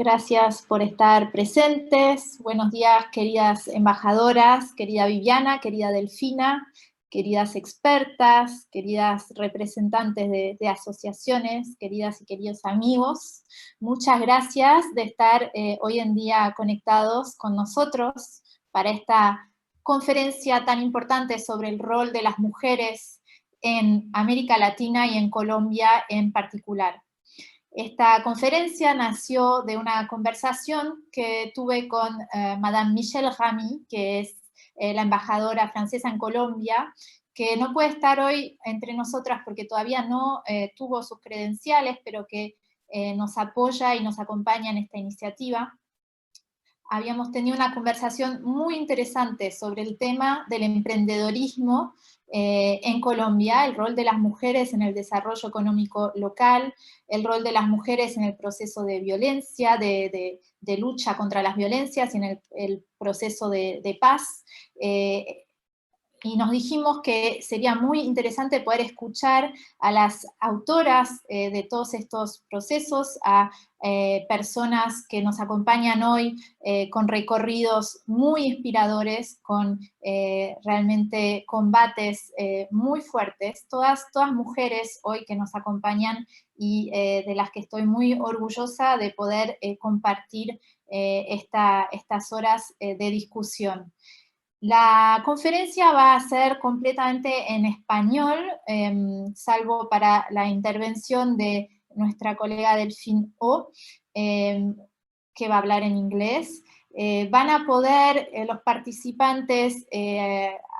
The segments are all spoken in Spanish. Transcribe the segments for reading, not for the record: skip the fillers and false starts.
Gracias por estar presentes. Buenos días, queridas embajadoras, querida Viviana, querida Delfina, queridas expertas, queridas representantes de asociaciones, queridas y queridos amigos. Muchas gracias de estar hoy en día conectados con nosotros para esta conferencia tan importante sobre el rol de las mujeres en América Latina y en Colombia en particular. Esta conferencia nació de una conversación que tuve con Madame Michelle Ramy, que es la embajadora francesa en Colombia, que no puede estar hoy entre nosotras porque todavía no tuvo sus credenciales, pero que nos apoya y nos acompaña en esta iniciativa. Habíamos tenido una conversación muy interesante sobre el tema del emprendedorismo en Colombia, el rol de las mujeres en el desarrollo económico local, el rol de las mujeres en el proceso de violencia, de lucha contra las violencias y en el proceso de paz. Y nos dijimos que sería muy interesante poder escuchar a las autoras de todos estos procesos, a personas que nos acompañan hoy con recorridos muy inspiradores, con realmente combates muy fuertes, todas mujeres hoy que nos acompañan y de las que estoy muy orgullosa de poder compartir estas horas de discusión. La conferencia va a ser completamente en español, salvo para la intervención de nuestra colega Delphine O, que va a hablar en inglés. Van a poder los participantes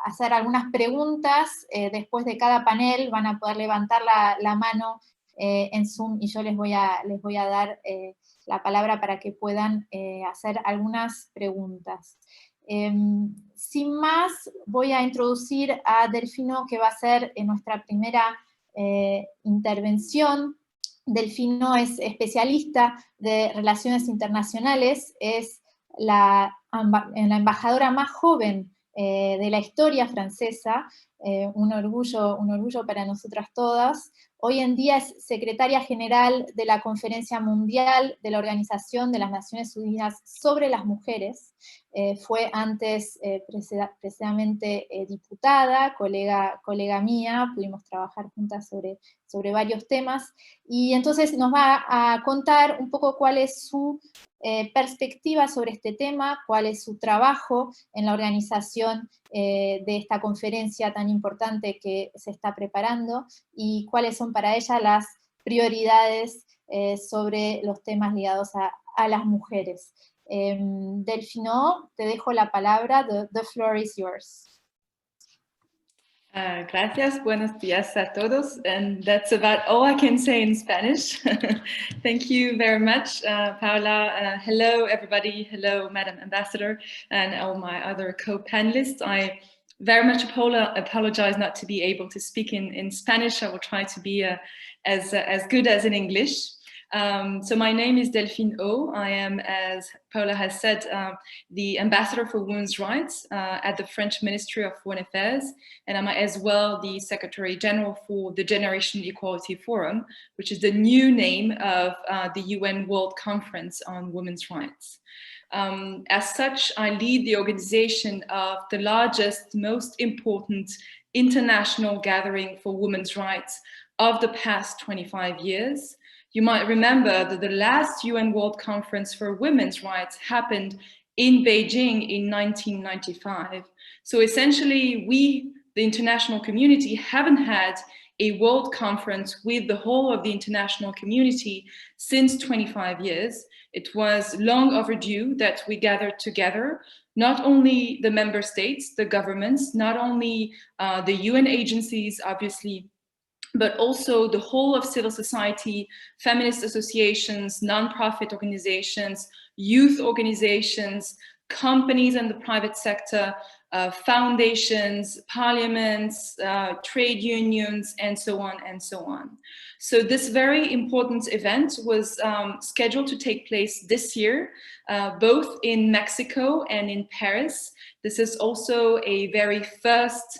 hacer algunas preguntas después de cada panel, van a poder levantar la mano en Zoom y yo les voy a dar la palabra para que puedan hacer algunas preguntas. Sin más, voy a introducir a Delfino, que va a ser nuestra primera intervención. Delfino es especialista de Relaciones Internacionales, es la embajadora más joven de la historia francesa, un orgullo para nosotras todas. Hoy en día es secretaria general de la Conferencia Mundial de la Organización de las Naciones Unidas sobre las Mujeres. Fue antes precisamente diputada, colega mía, pudimos trabajar juntas sobre varios temas, y entonces nos va a contar un poco cuál es su perspectiva sobre este tema, cuál es su trabajo en la organización de esta conferencia tan importante que se está preparando, y cuáles son para ella las prioridades sobre los temas ligados a las mujeres. Delfino, te dejo la palabra, the floor is yours. Gracias, buenos días a todos, and that's about all I can say in Spanish. Thank you very much, Paula. Hello, everybody. Hello, Madam Ambassador, and all my other co-panelists. I very much apologize not to be able to speak in Spanish. I will try to be as good as in English. So my name is Delphine O. I am, as Paula has said, the Ambassador for Women's Rights at the French Ministry of Foreign Affairs, and I'm as well the Secretary General for the Generation Equality Forum, which is the new name of the UN World Conference on Women's Rights. As such, I lead the organization of the largest, most important international gathering for women's rights of the past 25 years. You might remember that the last UN World Conference for Women's Rights happened in Beijing in 1995. So essentially, we, the international community, haven't had a world conference with the whole of the international community since 25 years. It was long overdue that we gathered together, not only the member states, the governments, not only the UN agencies, obviously, but also the whole of civil society, feminist associations, nonprofit organizations, youth organizations, companies and the private sector, foundations, parliaments, trade unions, and so on and so on. So this very important event was scheduled to take place this year, both in Mexico and in Paris. This is also a very first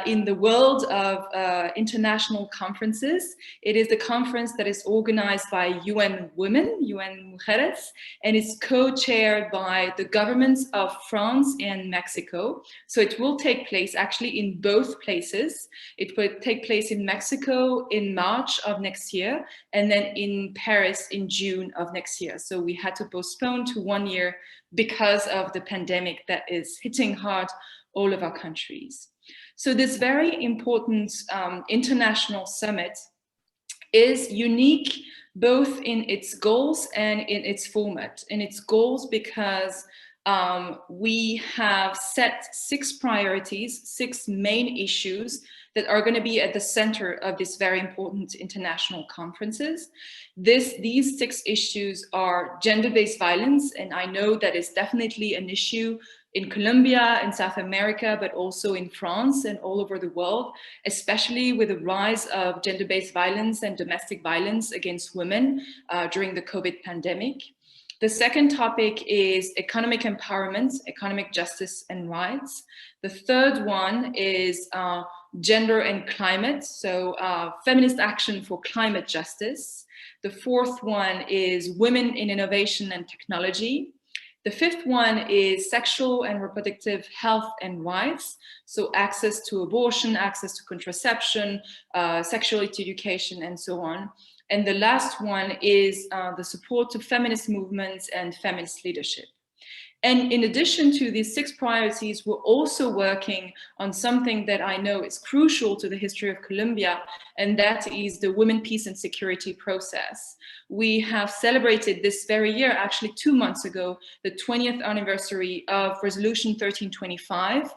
in the world of international conferences. It is a conference that is organized by UN Women, UN Mujeres, and it's co-chaired by the governments of France and Mexico. So it will take place actually in both places. It will take place in Mexico in March of next year, and then in Paris in June of next year. So we had to postpone to 1 year because of the pandemic that is hitting hard all of our countries. So this very important international summit is unique both in its goals and in its format. In its goals because we have set 6 priorities, 6 main issues that are going to be at the center of this very important international conferences. These 6 issues are gender-based violence, and I know that is definitely an issue in Colombia, in South America, but also in France and all over the world, especially with the rise of gender-based violence and domestic violence against women during the COVID pandemic. The second topic is economic empowerment, economic justice and rights. The third one is gender and climate, so feminist action for climate justice. The fourth one is women in innovation and technology. The fifth one is sexual and reproductive health and rights, so access to abortion, access to contraception, sexuality education, and so on. And the last one is the support to feminist movements and feminist leadership. And in addition to these 6 priorities, we're also working on something that I know is crucial to the history of Colombia, and that is the Women, Peace and Security process. We have celebrated this very year, actually 2 months ago, the 20th anniversary of Resolution 1325,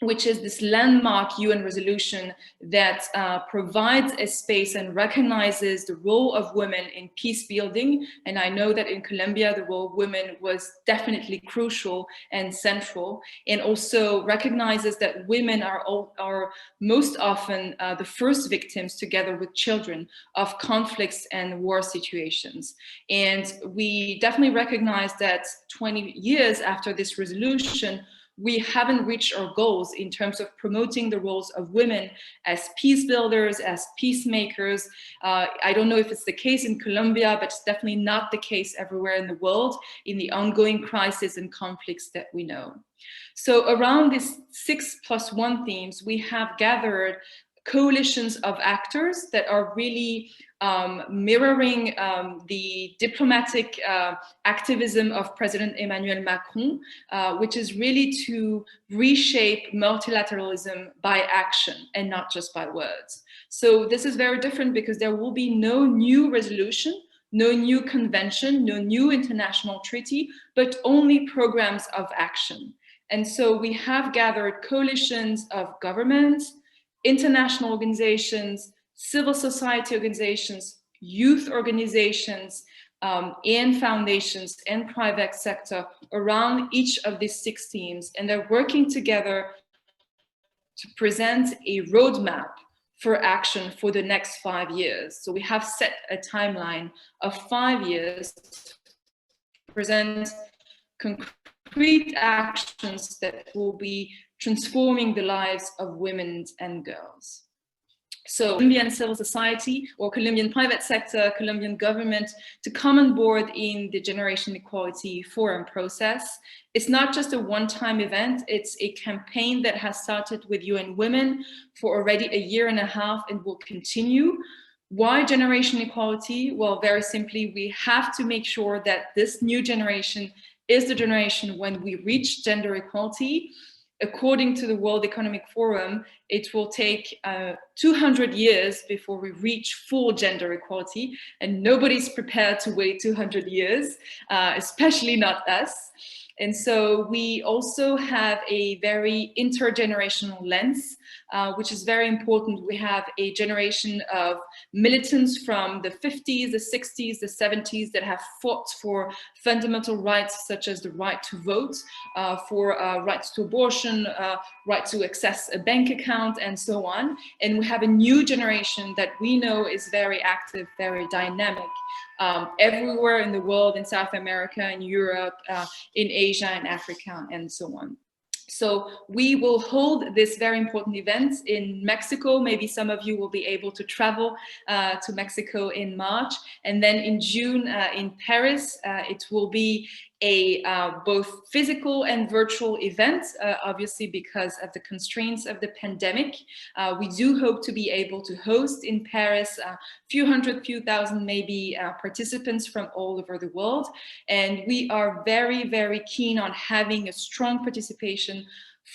which is this landmark UN resolution that provides a space and recognizes the role of women in peace building. And I know that in Colombia, the role of women was definitely crucial and central, and also recognizes that women are most often the first victims, together with children, of conflicts and war situations. And we definitely recognize that 20 years after this resolution, we haven't reached our goals in terms of promoting the roles of women as peace builders, as peacemakers. I don't know if it's the case in Colombia, but it's definitely not the case everywhere in the world in the ongoing crises and conflicts that we know. So around these 6+1 themes, we have gathered coalitions of actors that are really mirroring the diplomatic activism of President Emmanuel Macron, which is really to reshape multilateralism by action and not just by words. So this is very different because there will be no new resolution, no new convention, no new international treaty, but only programs of action. And so we have gathered coalitions of governments, international organizations, civil society organizations, youth organizations, and foundations and private sector around each of these 6 themes. And they're working together to present a roadmap for action for the next 5 years. So we have set a timeline of 5 years to present concrete actions that will be transforming the lives of women and girls. So Colombian civil society or Colombian private sector, Colombian government to come on board in the Generation Equality Forum process. It's not just a one-time event, it's a campaign that has started with UN Women for already 1.5 years and will continue. Why Generation Equality? Well, very simply, we have to make sure that this new generation is the generation when we reach gender equality. According to the World Economic Forum, it will take 200 years before we reach full gender equality, and nobody's prepared to wait 200 years, especially not us. And so we also have a very intergenerational lens, which is very important. We have a generation of militants from the 50s, the 60s, the 70s that have fought for fundamental rights such as the right to vote, for rights to abortion, right to access a bank account, and so on. And we have a new generation that we know is very active, very dynamic, everywhere in the world, in South America, in Europe, in Asia, and Africa, and so on. So we will hold this very important event in Mexico. Maybe some of you will be able to travel to Mexico in March. And then in June in Paris, it will be a both physical and virtual event, obviously because of the constraints of the pandemic. We do hope to be able to host in Paris a few hundred, few thousand maybe participants from all over the world. And we are very, very keen on having a strong participation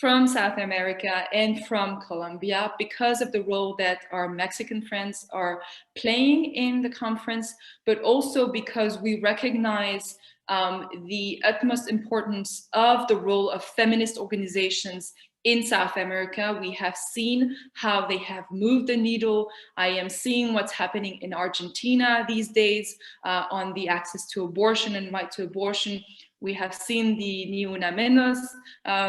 from South America and from Colombia because of the role that our Mexican friends are playing in the conference, but also because we recognize the utmost importance of the role of feminist organizations in South America. We have seen how they have moved the needle. I am seeing what's happening in Argentina these days on the access to abortion and right to abortion. We have seen the Ni Una Menos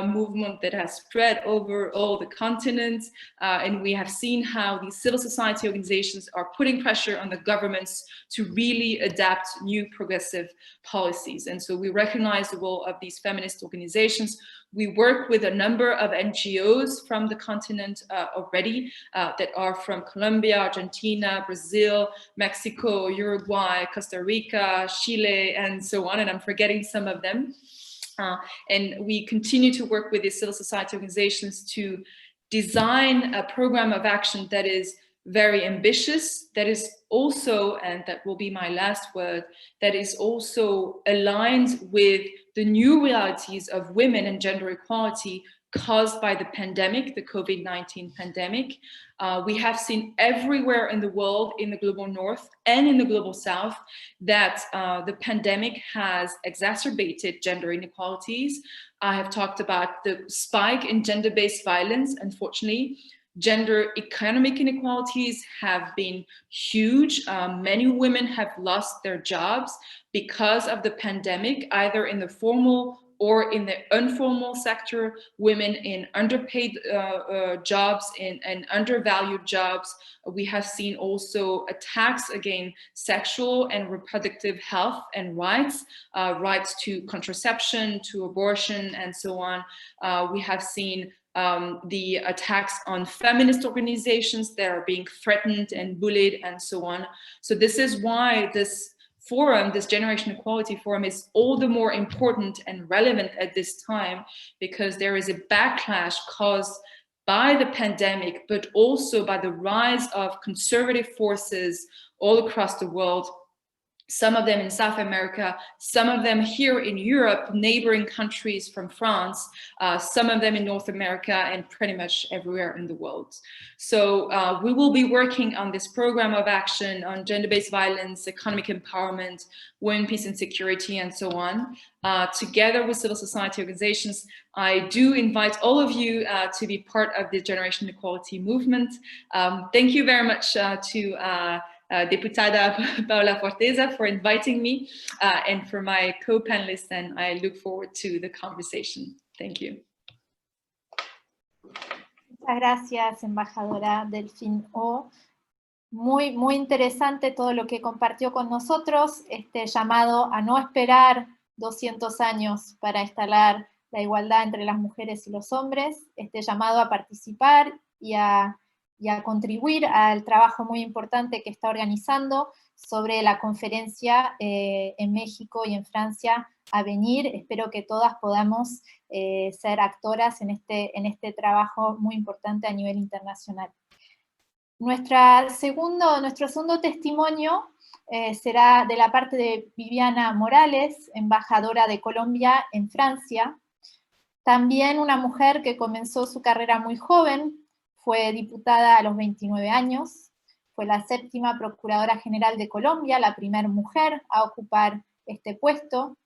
movement that has spread over all the continents. And we have seen how these civil society organizations are putting pressure on the governments to really adapt new progressive policies. And so we recognize the role of these feminist organizations. We work with a number of NGOs from the continent already that are from Colombia, Argentina, Brazil, Mexico, Uruguay, Costa Rica, Chile, and so on. And I'm forgetting some of them. And we continue to work with these civil society organizations to design a program of action that is very ambitious, that is also, and that will be my last word, that is also aligned with the new realities of women and gender equality caused by the pandemic, the COVID-19 pandemic. We have seen everywhere in the world, in the global north and in the global south, that the pandemic has exacerbated gender inequalities. I have talked about the spike in gender-based violence. Unfortunately, gender economic inequalities have been huge. Many women have lost their jobs because of the pandemic, either in the formal or in the informal sector. Women in underpaid jobs and undervalued jobs. We have seen also attacks against sexual and reproductive health and rights, rights to contraception, to abortion, and so on. We have seen the attacks on feminist organizations that are being threatened and bullied and so on. So this is why this forum, this Generation Equality Forum, is all the more important and relevant at this time, because there is a backlash caused by the pandemic, but also by the rise of conservative forces all across the world. Some of them in South America, some of them here in Europe, neighboring countries from France, some of them in North America, and pretty much everywhere in the world. So we will be working on this program of action on gender-based violence, economic empowerment, women, peace and security, and so on, together with civil society organizations. I do invite all of you to be part of the Generation Equality movement. Thank you very much to Diputada Paola Forteza for inviting me and for my co-panelists, and I look forward to the conversation. Thank you. Muchas gracias, embajadora Delphine Ho. Muy interesante todo lo que compartió con nosotros, este llamado a no esperar 200 años para instalar la igualdad entre las mujeres y los hombres, este llamado a participar y a contribuir al trabajo muy importante que está organizando sobre la conferencia en México y en Francia a venir. Espero que todas podamos ser actoras en este trabajo muy importante a nivel internacional. Nuestro segundo testimonio será de la parte de Viviana Morales, embajadora de Colombia en Francia. También una mujer que comenzó su carrera muy joven. Fue diputada a los 29 años, fue la 7ª Procuradora General de Colombia, la primera mujer a ocupar este puesto.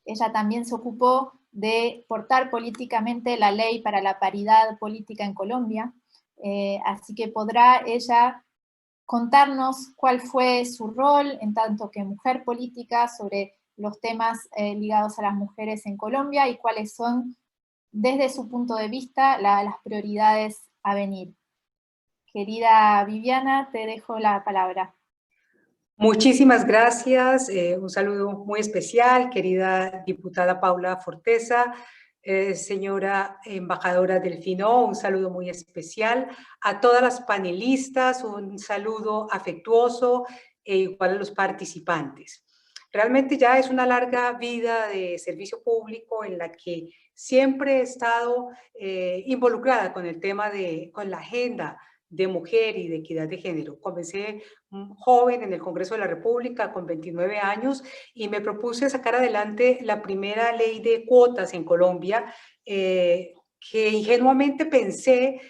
Ella también se ocupó de portar políticamente la ley para la paridad política en Colombia, así que podrá ella contarnos cuál fue su rol en tanto que mujer política sobre los temas ligados a las mujeres en Colombia y cuáles son, desde su punto de vista, las prioridades a venir. Querida Viviana, te dejo la palabra. Muchísimas gracias, un saludo muy especial, querida diputada Paula Forteza, señora embajadora Delfino, un saludo muy especial, a todas las panelistas, un saludo afectuoso e igual a los participantes. Realmente ya es una larga vida de servicio público en la que siempre he estado involucrada con el tema con la agenda de mujer y de equidad de género. Comencé joven en el Congreso de la República con 29 años y me propuse sacar adelante la primera ley de cuotas en Colombia, que ingenuamente pensé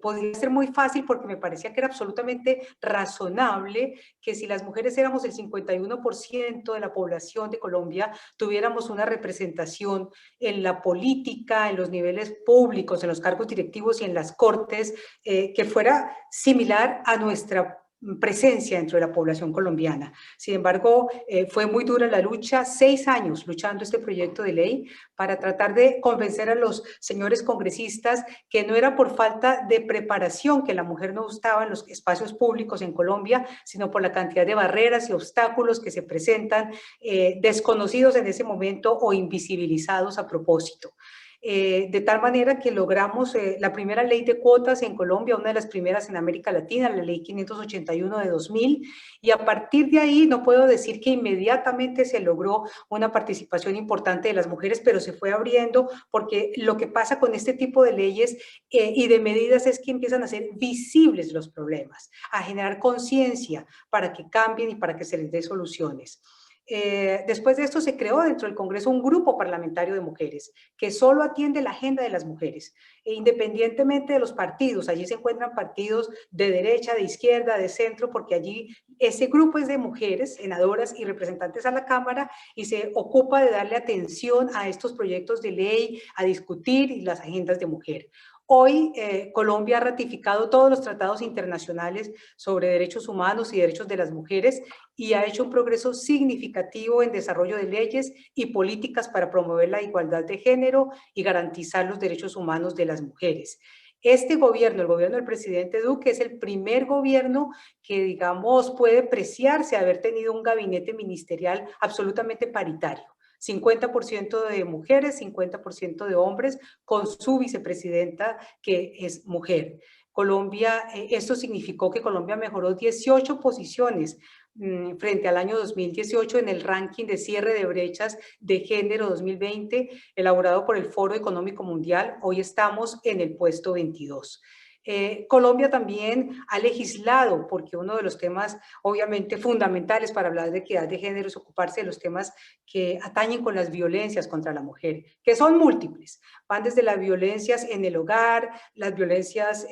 podía ser muy fácil porque me parecía que era absolutamente razonable que si las mujeres éramos el 51% de la población de Colombia, tuviéramos una representación en la política, en los niveles públicos, en los cargos directivos y en las cortes, que fuera similar a nuestra presencia dentro de la población colombiana. Sin embargo, fue muy dura la lucha, 6 años luchando este proyecto de ley para tratar de convencer a los señores congresistas que no era por falta de preparación que la mujer no estaba en los espacios públicos en Colombia, sino por la cantidad de barreras y obstáculos que se presentan, desconocidos en ese momento o invisibilizados a propósito. De tal manera que logramos la primera ley de cuotas en Colombia, una de las primeras en América Latina, la ley 581 de 2000, y a partir de ahí no puedo decir que inmediatamente se logró una participación importante de las mujeres, pero se fue abriendo porque lo que pasa con este tipo de leyes y de medidas es que empiezan a ser visibles los problemas, a generar conciencia para que cambien y para que se les dé soluciones. Después de esto se creó dentro del Congreso un grupo parlamentario de mujeres que solo atiende la agenda de las mujeres, independientemente de los partidos. Allí se encuentran partidos de derecha, de izquierda, de centro, porque allí ese grupo es de mujeres, senadoras y representantes a la Cámara, y se ocupa de darle atención a estos proyectos de ley, a discutir y las agendas de mujer. Hoy Colombia ha ratificado todos los tratados internacionales sobre derechos humanos y derechos de las mujeres y ha hecho un progreso significativo en desarrollo de leyes y políticas para promover la igualdad de género y garantizar los derechos humanos de las mujeres. Este gobierno, el gobierno del presidente Duque, es el primer gobierno que, digamos, puede preciarse haber tenido un gabinete ministerial absolutamente paritario. 50% de mujeres, 50% de hombres, con su vicepresidenta que es mujer. Colombia, esto significó que Colombia mejoró 18 posiciones frente al año 2018 en el ranking de cierre de brechas de género 2020 elaborado por el Foro Económico Mundial. Hoy estamos en el puesto 22. Colombia también ha legislado, porque uno de los temas obviamente fundamentales para hablar de equidad de género es ocuparse de los temas que atañen con las violencias contra la mujer, que son múltiples. Van desde las violencias en el hogar, las violencias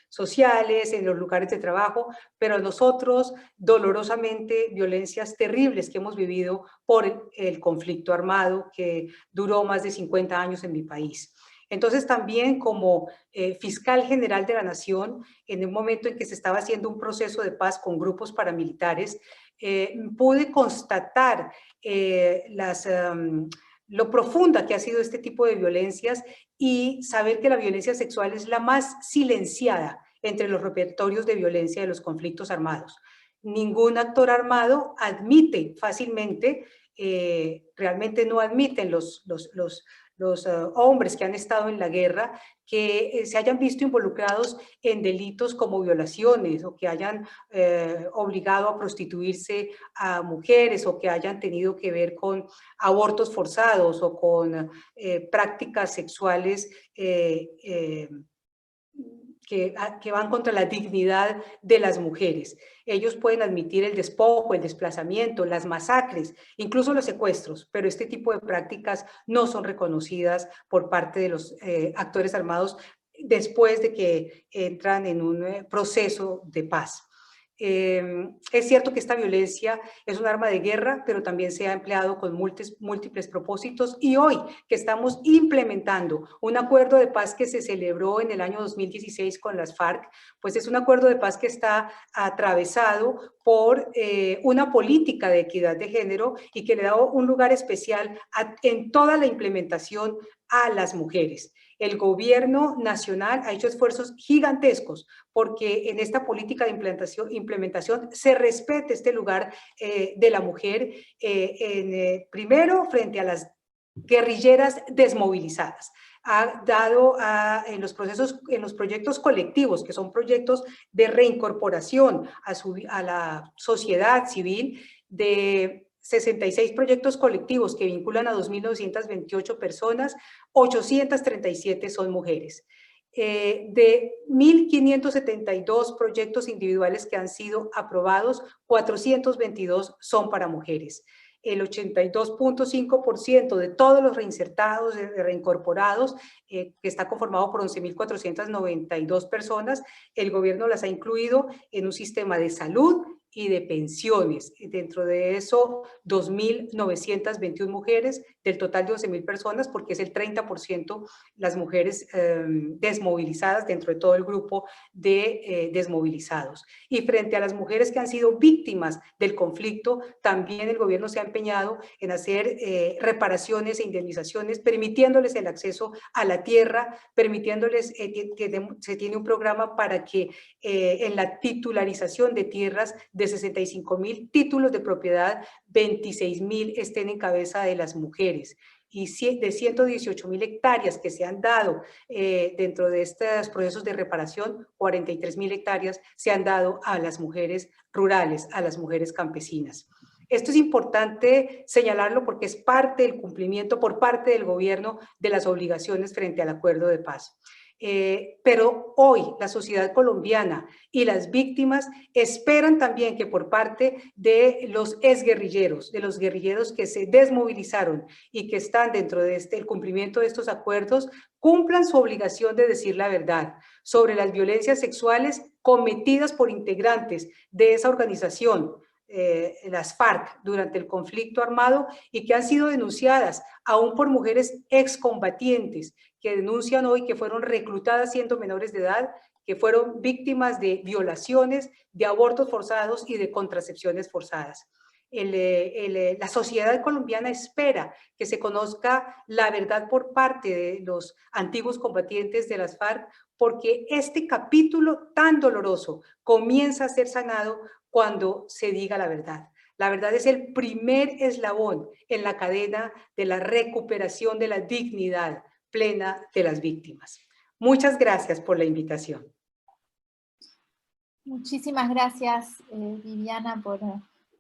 sociales, en los lugares de trabajo, pero nosotros dolorosamente violencias terribles que hemos vivido por el conflicto armado que duró más de 50 años en mi país. Entonces también como fiscal general de la Nación, en un momento en que se estaba haciendo un proceso de paz con grupos paramilitares, pude constatar lo profunda que ha sido este tipo de violencias y saber que la violencia sexual es la más silenciada entre los repertorios de violencia de los conflictos armados. Ningún actor armado admite fácilmente, realmente no admiten los hombres que han estado en la guerra que se hayan visto involucrados en delitos como violaciones o que hayan obligado a prostituirse a mujeres o que hayan tenido que ver con abortos forzados o con prácticas sexuales que van contra la dignidad de las mujeres. Ellos pueden admitir el despojo, el desplazamiento, las masacres, incluso los secuestros, pero este tipo de prácticas no son reconocidas por parte de los actores armados después de que entran en un proceso de paz. Es cierto que esta violencia es un arma de guerra, pero también se ha empleado con múltiples propósitos, y hoy que estamos implementando un acuerdo de paz que se celebró en el año 2016 con las FARC, pues es un acuerdo de paz que está atravesado por una política de equidad de género y que le da un lugar especial en toda la implementación a las mujeres. El gobierno nacional ha hecho esfuerzos gigantescos porque en esta política de implementación se respete este lugar de la mujer, primero frente a las guerrilleras desmovilizadas. Ha dado en los proyectos colectivos, que son proyectos de reincorporación a la sociedad civil, de 66 proyectos colectivos que vinculan a 2.928 personas, 837 son mujeres. De 1.572 proyectos individuales que han sido aprobados, 422 son para mujeres. El 82.5% de todos los reinsertados, reincorporados, que está conformado por 11.492 personas, el gobierno las ha incluido en un sistema de salud y de pensiones. Dentro de eso, 2.921 mujeres del total de 12.000 personas, porque es el 30% las mujeres desmovilizadas dentro de todo el grupo de desmovilizados. Y frente a las mujeres que han sido víctimas del conflicto, también el gobierno se ha empeñado en hacer reparaciones e indemnizaciones, permitiéndoles el acceso a la tierra, permitiéndoles, se tiene un programa para que en la titularización de tierras, de 65.000 títulos de propiedad, 26.000 estén en cabeza de las mujeres. Y de 118.000 hectáreas que se han dado dentro de estos procesos de reparación, 43.000 hectáreas se han dado a las mujeres rurales, a las mujeres campesinas. Esto es importante señalarlo porque es parte del cumplimiento por parte del gobierno de las obligaciones frente al acuerdo de paz. Pero hoy la sociedad colombiana y las víctimas esperan también que por parte de los exguerrilleros, de los guerrilleros que se desmovilizaron y que están dentro de el cumplimiento de estos acuerdos, cumplan su obligación de decir la verdad sobre las violencias sexuales cometidas por integrantes de esa organización, las FARC, durante el conflicto armado, y que han sido denunciadas aún por mujeres excombatientes que denuncian hoy que fueron reclutadas siendo menores de edad, que fueron víctimas de violaciones, de abortos forzados y de contracepciones forzadas. La sociedad colombiana espera que se conozca la verdad por parte de los antiguos combatientes de las FARC, porque este capítulo tan doloroso comienza a ser sanado cuando se diga la verdad. La verdad es el primer eslabón en la cadena de la recuperación de la dignidad plena de las víctimas. Muchas gracias por la invitación. Muchísimas gracias, Viviana, por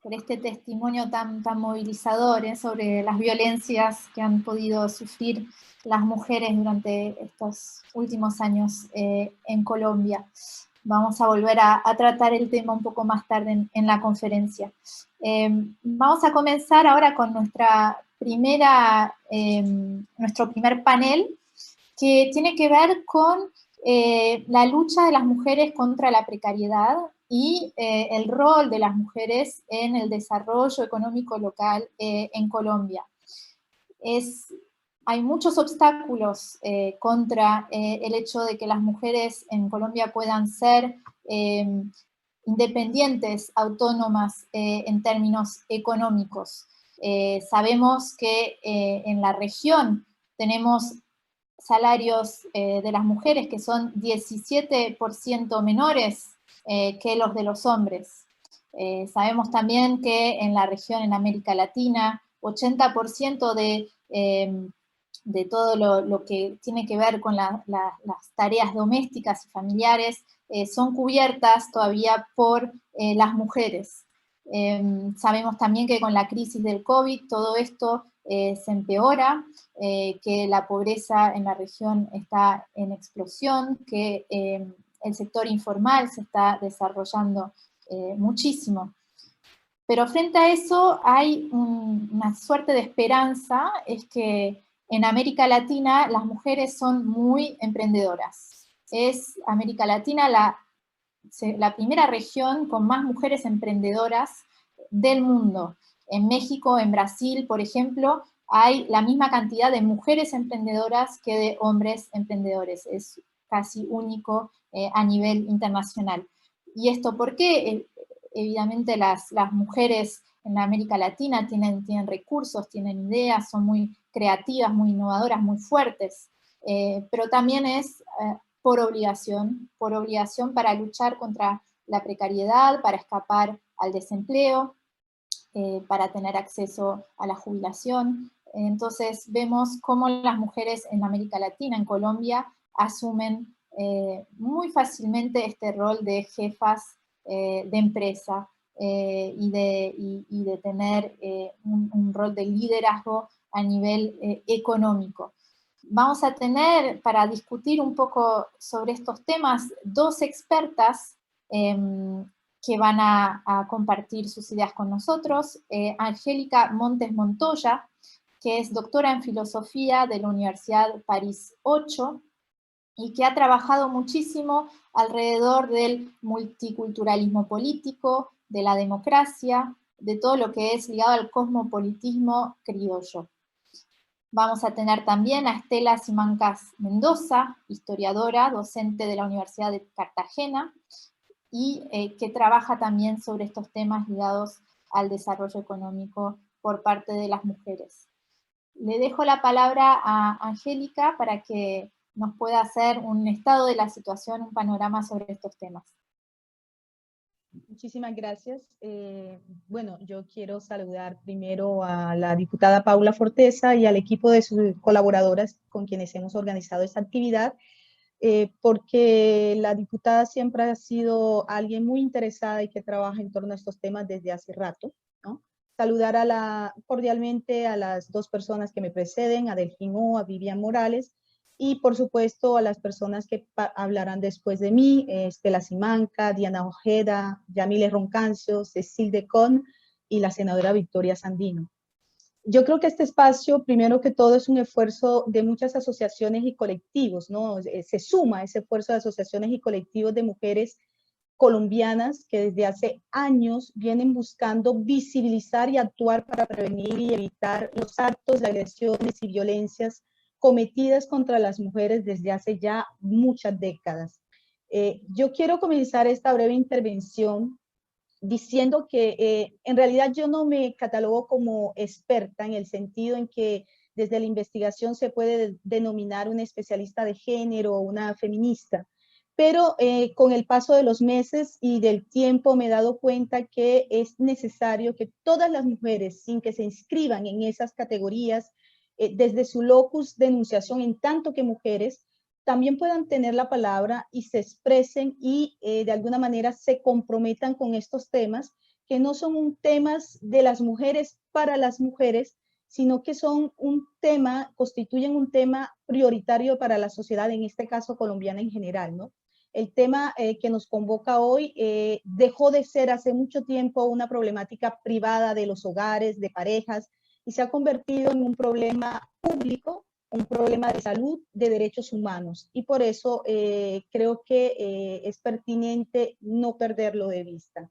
este testimonio tan movilizador sobre las violencias que han podido sufrir las mujeres durante estos últimos años en Colombia. Vamos a volver a tratar el tema un poco más tarde en la conferencia. Vamos a comenzar ahora con nuestro primer panel, que tiene que ver con la lucha de las mujeres contra la precariedad y el rol de las mujeres en el desarrollo económico local en Colombia. Hay muchos obstáculos contra el hecho de que las mujeres en Colombia puedan ser independientes, autónomas en términos económicos. Sabemos que en la región tenemos salarios de las mujeres que son 17% menores que los de los hombres. Sabemos también que en la región, en América Latina, 80% de todo lo que tiene que ver con las tareas domésticas y familiares son cubiertas todavía por las mujeres. Sabemos también que con la crisis del COVID todo esto se empeora, que la pobreza en la región está en explosión, que el sector informal se está desarrollando muchísimo. Pero frente a eso hay una suerte de esperanza, es que en América Latina las mujeres son muy emprendedoras. Es América Latina la la primera región con más mujeres emprendedoras del mundo. En México, en Brasil, por ejemplo, hay la misma cantidad de mujeres emprendedoras que de hombres emprendedores. Es casi único a nivel internacional. ¿Y esto por qué? Evidentemente las mujeres en América Latina tienen recursos, tienen ideas, son muy creativas, muy innovadoras, muy fuertes, pero también es por obligación para luchar contra la precariedad, para escapar al desempleo, para tener acceso a la jubilación. Entonces vemos cómo las mujeres en América Latina, en Colombia, asumen muy fácilmente este rol de jefas de empresa y de tener un rol de liderazgo a nivel económico. Vamos a tener, para discutir un poco sobre estos temas, dos expertas que van a compartir sus ideas con nosotros. Angélica Montes Montoya, que es doctora en filosofía de la Universidad París 8, y que ha trabajado muchísimo alrededor del multiculturalismo político, de la democracia, de todo lo que es ligado al cosmopolitismo criollo. Vamos a tener también a Estela Simancas Mendoza, historiadora, docente de la Universidad de Cartagena, y que trabaja también sobre estos temas ligados al desarrollo económico por parte de las mujeres. Le dejo la palabra a Angélica para que nos pueda hacer un estado de la situación, un panorama sobre estos temas. Muchísimas gracias. Bueno, yo quiero saludar primero a la diputada Paula Forteza y al equipo de sus colaboradoras con quienes hemos organizado esta actividad, porque la diputada siempre ha sido alguien muy interesada y que trabaja en torno a estos temas desde hace rato, ¿no? Saludar cordialmente a las dos personas que me preceden, a Delfín O, a Vivian Morales, y por supuesto a las personas que hablarán después de mí, Estela Simanca, Diana Ojeda, Yamile Roncancio, Cecil Decon y la senadora Victoria Sandino. Yo creo que este espacio, primero que todo, es un esfuerzo de muchas asociaciones y colectivos, ¿no? Se suma ese esfuerzo de asociaciones y colectivos de mujeres colombianas que desde hace años vienen buscando visibilizar y actuar para prevenir y evitar los actos de agresiones y violencias cometidas contra las mujeres desde hace ya muchas décadas. Yo quiero comenzar esta breve intervención diciendo que en realidad yo no me catalogo como experta en el sentido en que desde la investigación se puede denominar una especialista de género o una feminista, pero con el paso de los meses y del tiempo me he dado cuenta que es necesario que todas las mujeres, sin que se inscriban en esas categorías, desde su locus de enunciación, en tanto que mujeres, también puedan tener la palabra y se expresen y de alguna manera se comprometan con estos temas, que no son temas de las mujeres para las mujeres, sino que son constituyen un tema prioritario para la sociedad, en este caso colombiana en general, ¿no? El tema que nos convoca hoy dejó de ser hace mucho tiempo una problemática privada de los hogares, de parejas, y se ha convertido en un problema público, un problema de salud, de derechos humanos. Y por eso creo que es pertinente no perderlo de vista.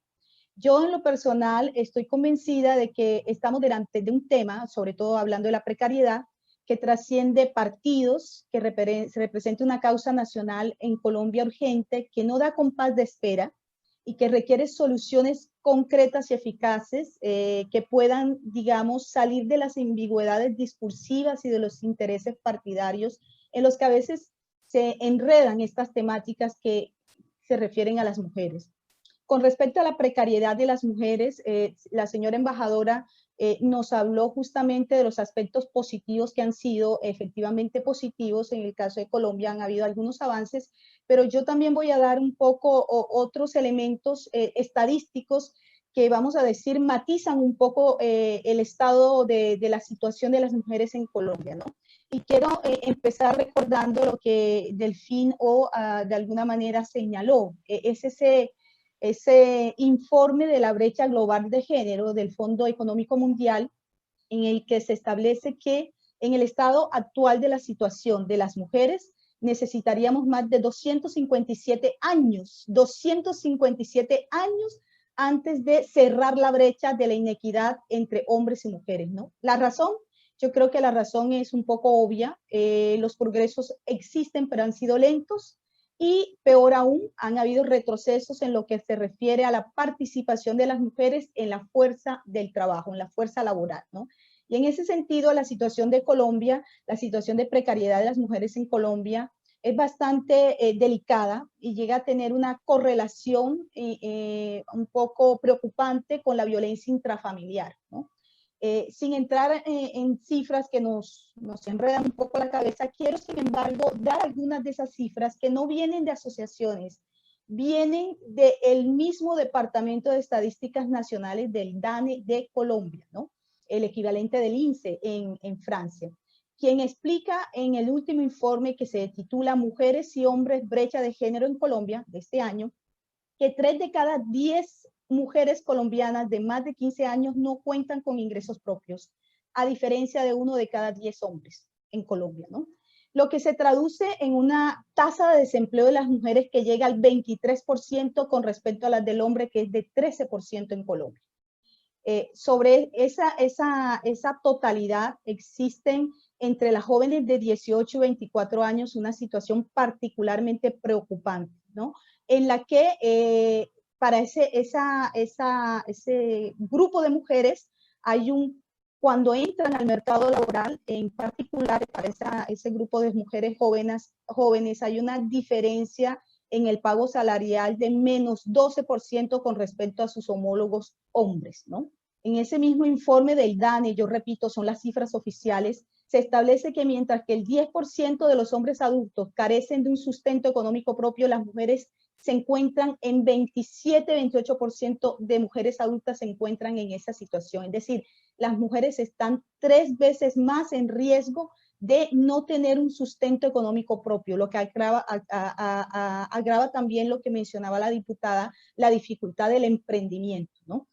Yo en lo personal estoy convencida de que estamos delante de un tema, sobre todo hablando de la precariedad, que trasciende partidos, que representa una causa nacional en Colombia urgente, que no da compás de espera y que requiere soluciones concretas y eficaces que puedan, digamos, salir de las ambigüedades discursivas y de los intereses partidarios en los que a veces se enredan estas temáticas que se refieren a las mujeres. Con respecto a la precariedad de las mujeres, la señora embajadora nos habló justamente de los aspectos positivos que han sido efectivamente positivos. En el caso de Colombia han habido algunos avances, pero yo también voy a dar un poco otros elementos estadísticos que, vamos a decir, matizan un poco el estado de la situación de las mujeres en Colombia, ¿no? Y quiero empezar recordando lo que Delfín O de alguna manera señaló, es ese informe de la brecha global de género del Fondo Económico Mundial, en el que se establece que en el estado actual de la situación de las mujeres, necesitaríamos más de 257 años antes de cerrar la brecha de la inequidad entre hombres y mujeres, ¿no? La razón, yo creo que la razón es un poco obvia. Los progresos existen, pero han sido lentos, y peor aún, han habido retrocesos en lo que se refiere a la participación de las mujeres en la fuerza del trabajo, en la fuerza laboral, ¿no? Y en ese sentido, la situación de Colombia, la situación de precariedad de las mujeres en Colombia es bastante delicada y llega a tener una correlación un poco preocupante con la violencia intrafamiliar, ¿no? Sin entrar en cifras que nos enredan un poco la cabeza, quiero, sin embargo, dar algunas de esas cifras que no vienen de asociaciones, vienen del mismo Departamento de Estadísticas Nacionales del DANE de Colombia, ¿no? El equivalente del INSEE en Francia, quien explica en el último informe que se titula Mujeres y Hombres, Brecha de Género en Colombia, de este año, que 3 de cada 10 mujeres colombianas de más de 15 años no cuentan con ingresos propios, a diferencia de 1 de cada 10 hombres en Colombia, ¿no? Lo que se traduce en una tasa de desempleo de las mujeres que llega al 23% con respecto a las del hombre, que es de 13% en Colombia. Sobre esa totalidad existen entre las jóvenes de 18 y 24 años una situación particularmente preocupante, ¿no? En la que para ese grupo de mujeres cuando entran al mercado laboral, en particular para ese grupo de mujeres jóvenes, hay una diferencia en el pago salarial de menos 12% con respecto a sus homólogos hombres, ¿no? En ese mismo informe del DANE, yo repito, son las cifras oficiales, se establece que mientras que el 10% de los hombres adultos carecen de un sustento económico propio, las mujeres se encuentran en 27-28% de mujeres adultas se encuentran en esa situación. Es decir, las mujeres están 3 veces más en riesgo de no tener un sustento económico propio, lo que agrava también lo que mencionaba la diputada, la dificultad del emprendimiento, ¿no?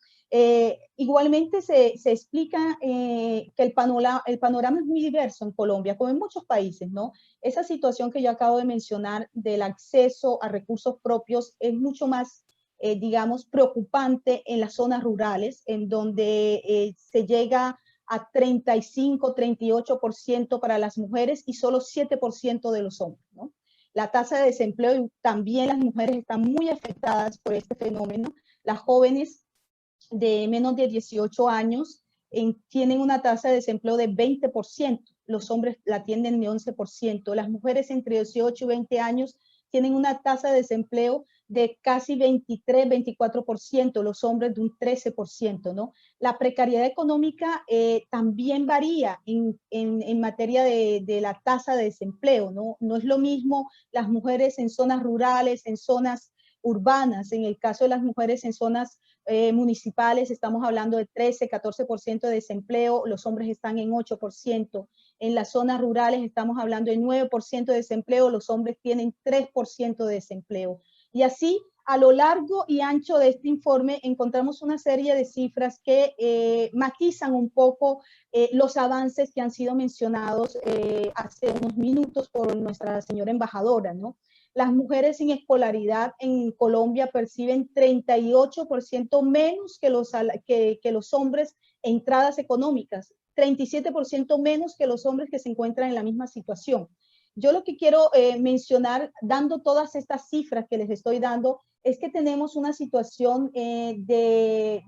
Igualmente se explica que el panorama es muy diverso en Colombia, como en muchos países, ¿no? Esa situación que yo acabo de mencionar del acceso a recursos propios es mucho más, digamos, preocupante en las zonas rurales, en donde se llega a 35-38% para las mujeres y solo 7% de los hombres, ¿no? La tasa de desempleo, también las mujeres están muy afectadas por este fenómeno. Las jóvenes de menos de 18 años tienen una tasa de desempleo de 20%, los hombres la tienen de 11%, las mujeres entre 18 y 20 años tienen una tasa de desempleo de casi 23-24%, los hombres de un 13%, ¿no? La precariedad económica también varía en materia de la tasa de desempleo, ¿no? No es lo mismo las mujeres en zonas rurales, en zonas urbanas. En el caso de las mujeres en zonas municipales estamos hablando de 13-14% de desempleo, los hombres están en 8%. En las zonas rurales estamos hablando de 9% de desempleo, los hombres tienen 3% de desempleo. Y así, a lo largo y ancho de este informe, encontramos una serie de cifras que matizan un poco los avances que han sido mencionados hace unos minutos por nuestra señora embajadora, ¿no? Las mujeres sin escolaridad en Colombia perciben 38% menos que los hombres entradas económicas, 37% menos que los hombres que se encuentran en la misma situación. Yo lo que quiero mencionar, dando todas estas cifras que les estoy dando, es que tenemos una situación de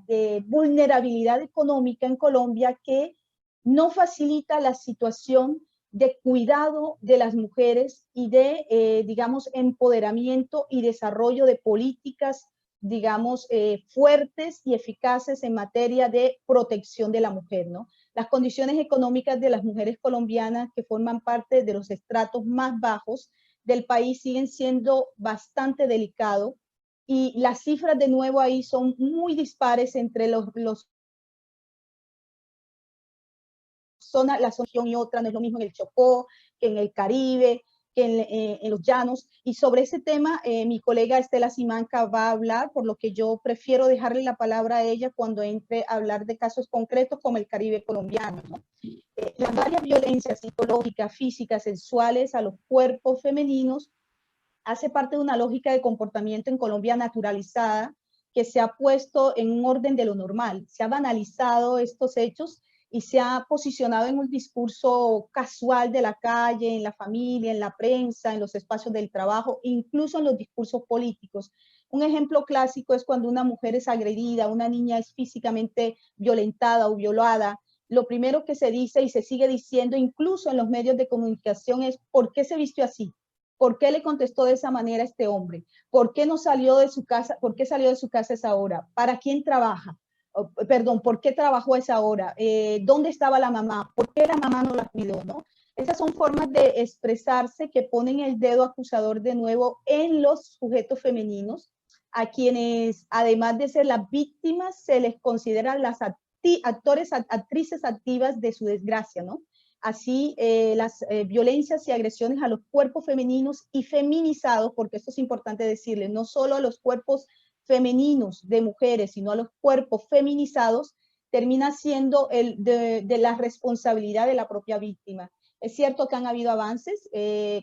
vulnerabilidad económica en Colombia que no facilita la situación de cuidado de las mujeres y de, digamos, empoderamiento y desarrollo de políticas, digamos, fuertes y eficaces en materia de protección de la mujer, ¿no? Las condiciones económicas de las mujeres colombianas que forman parte de los estratos más bajos del país siguen siendo bastante delicados y las cifras de nuevo ahí son muy dispares entre la zona y otra, no es lo mismo en el Chocó que en el Caribe, que en los llanos. Y sobre ese tema, mi colega Estela Simanca va a hablar, por lo que yo prefiero dejarle la palabra a ella cuando entre a hablar de casos concretos como el Caribe colombiano, ¿no? Las varias violencias psicológicas, físicas, sexuales a los cuerpos femeninos hace parte de una lógica de comportamiento en Colombia naturalizada que se ha puesto en un orden de lo normal. Se ha banalizado estos hechos y se ha posicionado en un discurso casual de la calle, en la familia, en la prensa, en los espacios del trabajo, incluso en los discursos políticos. Un ejemplo clásico es cuando una mujer es agredida, una niña es físicamente violentada o violada. Lo primero que se dice y se sigue diciendo, incluso en los medios de comunicación, es ¿por qué se vistió así? ¿Por qué le contestó de esa manera a este hombre? ¿Por qué no salió de su casa? ¿Por qué salió de su casa a esa hora? ¿Para quién trabaja? Perdón, ¿por qué trabajó a esa hora? ¿Dónde estaba la mamá? ¿Por qué la mamá no la cuidó? ¿No? Esas son formas de expresarse que ponen el dedo acusador de nuevo en los sujetos femeninos, a quienes, además de ser las víctimas, se les considera las actrices activas de su desgracia, ¿no? Así, las violencias y agresiones a los cuerpos femeninos y feminizados, porque esto es importante decirle, no solo a los cuerpos femeninos de mujeres, sino a los cuerpos feminizados, termina siendo de la responsabilidad de la propia víctima. Es cierto que han habido avances,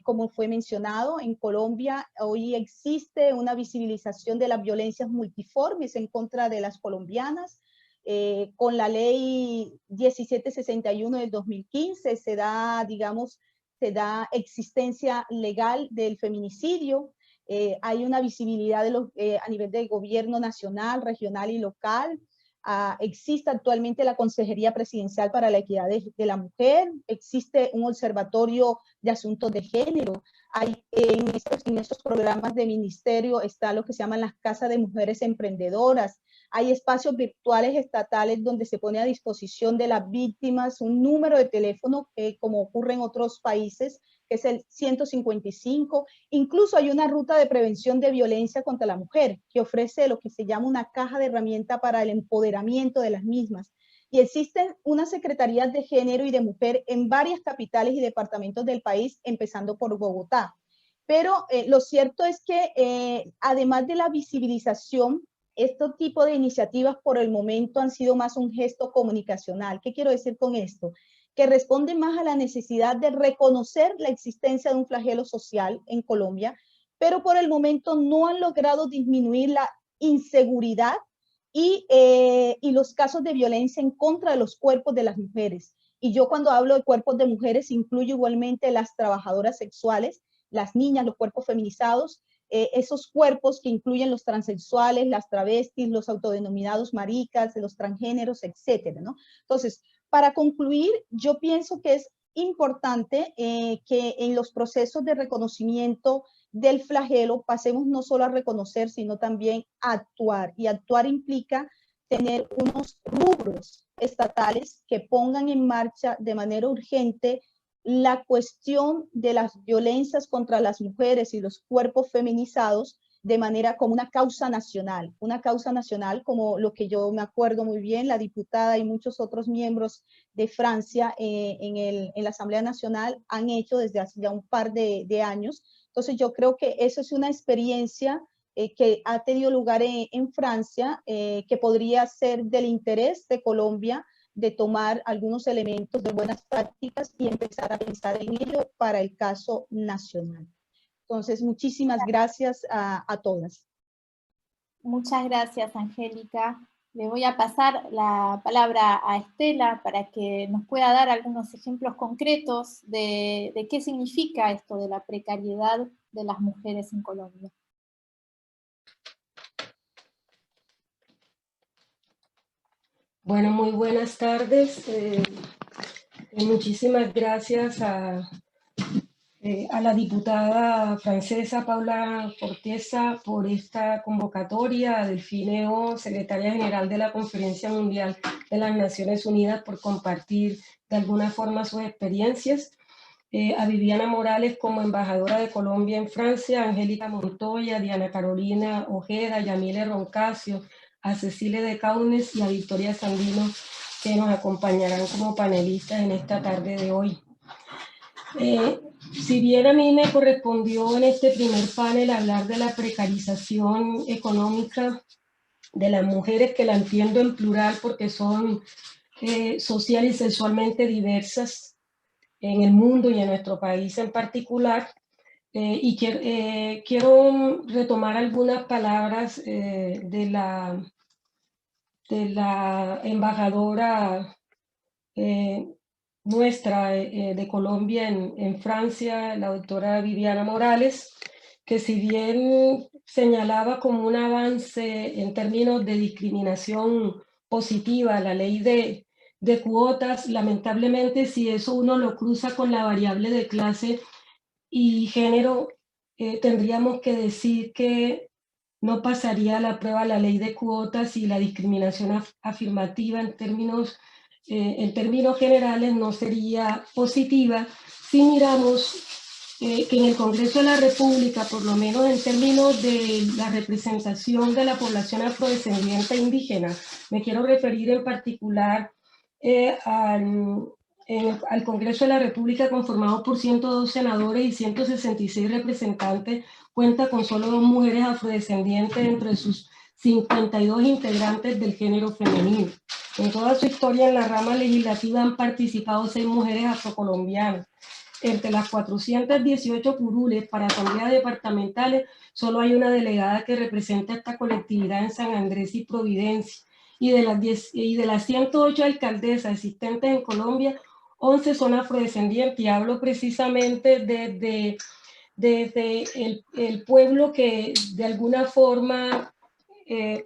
como fue mencionado, en Colombia hoy existe una visibilización de las violencias multiformes en contra de las colombianas. Con la ley 1761 del 2015 se da, digamos, se da existencia legal del feminicidio. Hay una visibilidad a nivel del gobierno nacional, regional y local. Existe actualmente la Consejería Presidencial para la Equidad de la Mujer, existe un observatorio de asuntos de género. Hay, en estos programas de ministerio está lo que se llaman las casas de mujeres emprendedoras. Hay espacios virtuales estatales donde se pone a disposición de las víctimas un número de teléfono, como ocurre en otros países, que es el 155. Incluso hay una ruta de prevención de violencia contra la mujer que ofrece lo que se llama una caja de herramientas para el empoderamiento de las mismas. Y existen unas secretarías de género y de mujer en varias capitales y departamentos del país, empezando por Bogotá. Pero lo cierto es que además de la visibilización, este tipo de iniciativas por el momento han sido más un gesto comunicacional. ¿Qué quiero decir con esto? Que responde más a la necesidad de reconocer la existencia de un flagelo social en Colombia, pero por el momento no han logrado disminuir la inseguridad y los casos de violencia en contra de los cuerpos de las mujeres. Y yo cuando hablo de cuerpos de mujeres incluyo igualmente las trabajadoras sexuales, las niñas, los cuerpos feminizados, esos cuerpos que incluyen los transexuales, las travestis, los autodenominados maricas, los transgéneros, etcétera, ¿no? Entonces, para concluir, yo pienso que es importante que en los procesos de reconocimiento del flagelo pasemos no solo a reconocer, sino también a actuar. Y actuar implica tener unos rubros estatales que pongan en marcha de manera urgente la cuestión de las violencias contra las mujeres y los cuerpos feminizados de manera como una causa nacional como lo que yo me acuerdo muy bien, la diputada y muchos otros miembros de Francia en la Asamblea Nacional han hecho desde hace ya un par de años. Entonces yo creo que eso es una experiencia que ha tenido lugar en Francia, que podría ser del interés de Colombia, de tomar algunos elementos de buenas prácticas y empezar a pensar en ello para el caso nacional. Entonces, muchísimas gracias a todas. Muchas gracias, Angélica. Le voy a pasar la palabra a Estela para que nos pueda dar algunos ejemplos concretos de qué significa esto de la precariedad de las mujeres en Colombia. Bueno, muy buenas tardes. Muchísimas gracias a la diputada francesa Paula Forteza por esta convocatoria, a Delfine O, secretaria general de la Conferencia Mundial de las Naciones Unidas, por compartir de alguna forma sus experiencias, a Viviana Morales como embajadora de Colombia en Francia, a Angélica Montoya, Diana Carolina Ojeda, Yamile Roncasio, a Cecilia de Kaunes y a Victoria Sandino, que nos acompañarán como panelistas en esta tarde de hoy. Si bien a mí me correspondió en este primer panel hablar de la precarización económica de las mujeres, que la entiendo en plural porque son social y sexualmente diversas en el mundo y en nuestro país en particular, y quiero retomar algunas palabras de la embajadora nuestra de Colombia en Francia, la doctora Viviana Morales, que si bien señalaba como un avance en términos de discriminación positiva la ley de cuotas, lamentablemente si eso uno lo cruza con la variable de clase y género, tendríamos que decir que no pasaría a la prueba la ley de cuotas y la discriminación afirmativa en términos generales no sería positiva si miramos que en el Congreso de la República, por lo menos en términos de la representación de la población afrodescendiente e indígena, me quiero referir en particular al Congreso de la República, conformado por 102 senadores y 166 representantes, cuenta con solo 2 mujeres afrodescendientes entre sus 52 integrantes del género femenino. En toda su historia en la rama legislativa han participado 6 mujeres afrocolombianas. Entre las 418 curules para asambleas departamentales, solo hay una delegada que representa esta colectividad en San Andrés y Providencia. Y de las 108 alcaldesas existentes en Colombia, 11 son afrodescendientes. Y hablo precisamente desde el pueblo que de alguna forma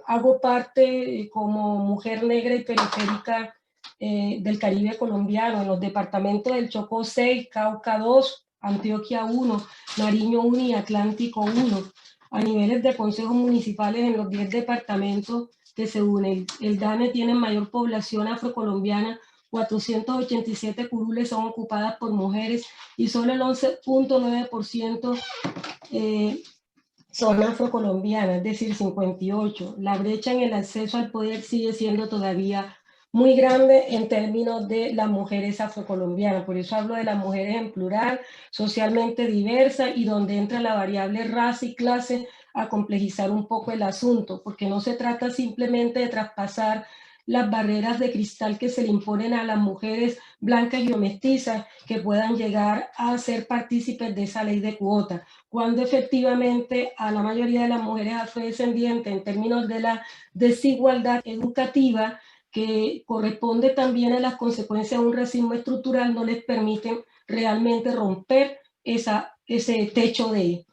hago parte como mujer negra y periférica del Caribe colombiano, en los departamentos del Chocó 6, Cauca 2, Antioquia 1, Nariño 1 y Atlántico 1, a niveles de consejos municipales en los 10 departamentos que según el DANE tienen mayor población afrocolombiana. 487 curules son ocupadas por mujeres y solo el 11.9% son afrocolombianas, es decir, 58. La brecha en el acceso al poder sigue siendo todavía muy grande en términos de las mujeres afrocolombianas. Por eso hablo de las mujeres en plural, socialmente diversa, y donde entra la variable raza y clase a complejizar un poco el asunto, porque no se trata simplemente de traspasar las barreras de cristal que se le imponen a las mujeres blancas y mestizas que puedan llegar a ser partícipes de esa ley de cuota, cuando efectivamente a la mayoría de las mujeres afrodescendientes, en términos de la desigualdad educativa, que corresponde también a las consecuencias de un racismo estructural, no les permiten realmente romper ese techo de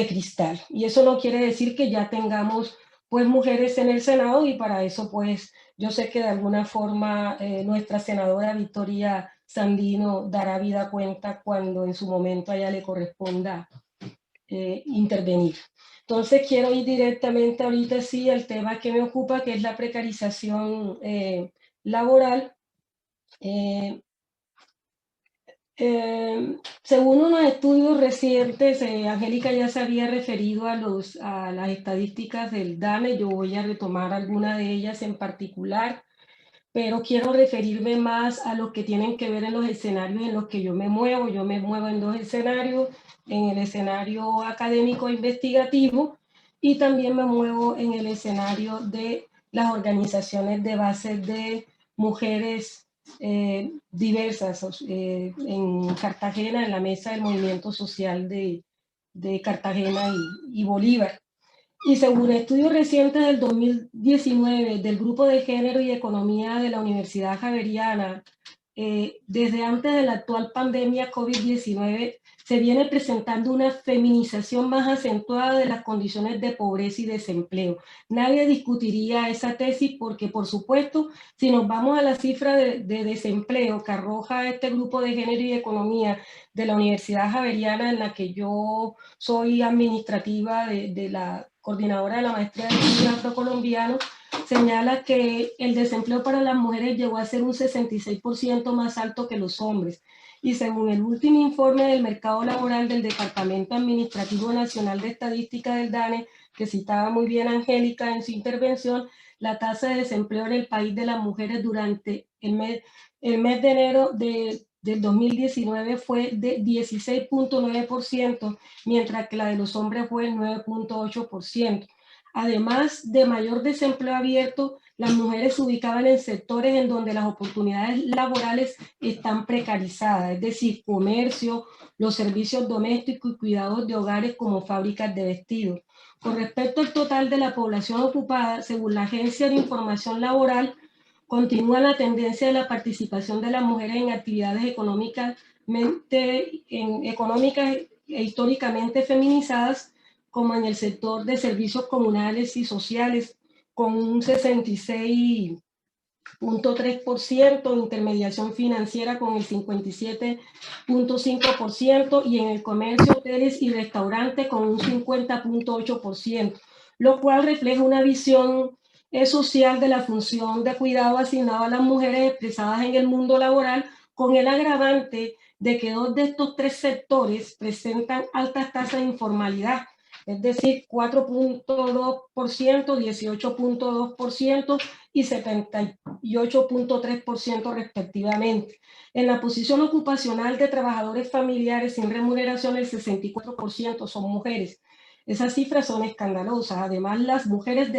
cristal. Y eso no quiere decir que ya tengamos pues mujeres en el Senado, y para eso pues yo sé que de alguna forma nuestra senadora Victoria Sandino dará vida cuenta cuando en su momento a ella le corresponda intervenir. Entonces quiero ir directamente ahorita sí al tema que me ocupa, que es la precarización laboral. Según unos estudios recientes, Angélica ya se había referido a las estadísticas del DANE. Yo voy a retomar alguna de ellas en particular, pero quiero referirme más a los que tienen que ver en los escenarios en los que yo me muevo. Yo me muevo en 2 escenarios, en el escenario académico investigativo, y también me muevo en el escenario de las organizaciones de base de mujeres diversas en Cartagena, en la mesa del movimiento social de Cartagena y Bolívar. Y según estudios recientes del 2019 del Grupo de Género y Economía de la Universidad Javeriana, desde antes de la actual pandemia COVID-19 se viene presentando una feminización más acentuada de las condiciones de pobreza y desempleo. Nadie discutiría esa tesis porque, por supuesto, si nos vamos a la cifra de desempleo que arroja este Grupo de Género y Economía de la Universidad Javeriana, en la que yo soy administrativa de la coordinadora de la maestría de estudios afrocolombianos, señala que el desempleo para las mujeres llegó a ser un 66% más alto que los hombres. Y según el último informe del mercado laboral del Departamento Administrativo Nacional de Estadística del DANE, que citaba muy bien Angélica en su intervención, la tasa de desempleo en el país de las mujeres durante el mes de enero de del 2019 fue de 16.9%, mientras que la de los hombres fue el 9.8%. Además de mayor desempleo abierto, las mujeres se ubicaban en sectores en donde las oportunidades laborales están precarizadas, es decir, comercio, los servicios domésticos y cuidados de hogares como fábricas de vestidos. Con respecto al total de la población ocupada, según la Agencia de Información Laboral, continúa la tendencia de la participación de las mujeres en actividades económicas e históricamente feminizadas, como en el sector de servicios comunales y sociales, con un 66.3%, intermediación financiera con el 57.5% y en el comercio, hoteles y restaurantes con un 50.8%, lo cual refleja una visión social de la función de cuidado asignado a las mujeres expresadas en el mundo laboral, con el agravante de que 2 de estos 3 sectores presentan altas tasas de informalidad, es decir, 4.2%, 18.2% y 78.3% respectivamente. En la posición ocupacional de trabajadores familiares sin remuneración, el 64% son mujeres. Esas cifras son escandalosas. Además, las mujeres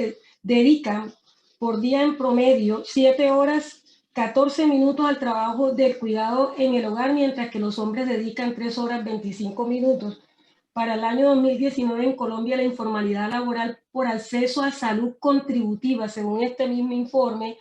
dedican por día en promedio 7 horas 14 minutos al trabajo del cuidado en el hogar, mientras que los hombres dedican 3 horas 25 minutos. Para el año 2019 en Colombia la informalidad laboral por acceso a salud contributiva, según este mismo informe,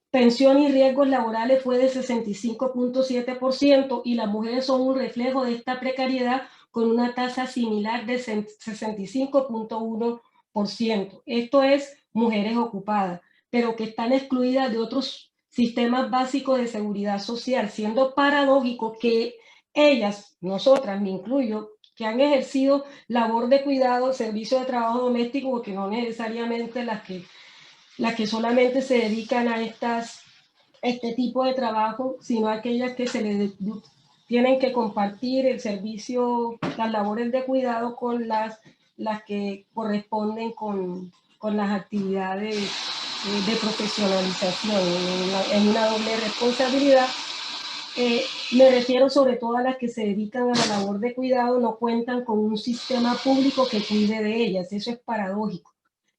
pensión y riesgos laborales fue de 65.7% y las mujeres son un reflejo de esta precariedad con una tasa similar de 65.1%. Esto es mujeres ocupadas, pero que están excluidas de otros sistemas básicos de seguridad social, siendo paradójico que ellas, nosotras, me incluyo, que han ejercido labor de cuidado, servicio de trabajo doméstico, porque no necesariamente las que solamente se dedican a este tipo de trabajo, sino aquellas que se les tienen que compartir el servicio, las labores de cuidado con las que corresponden con las actividades de profesionalización en una doble responsabilidad. Me refiero sobre todo a las que se dedican a la labor de cuidado, no cuentan con un sistema público que cuide de ellas. Eso es paradójico.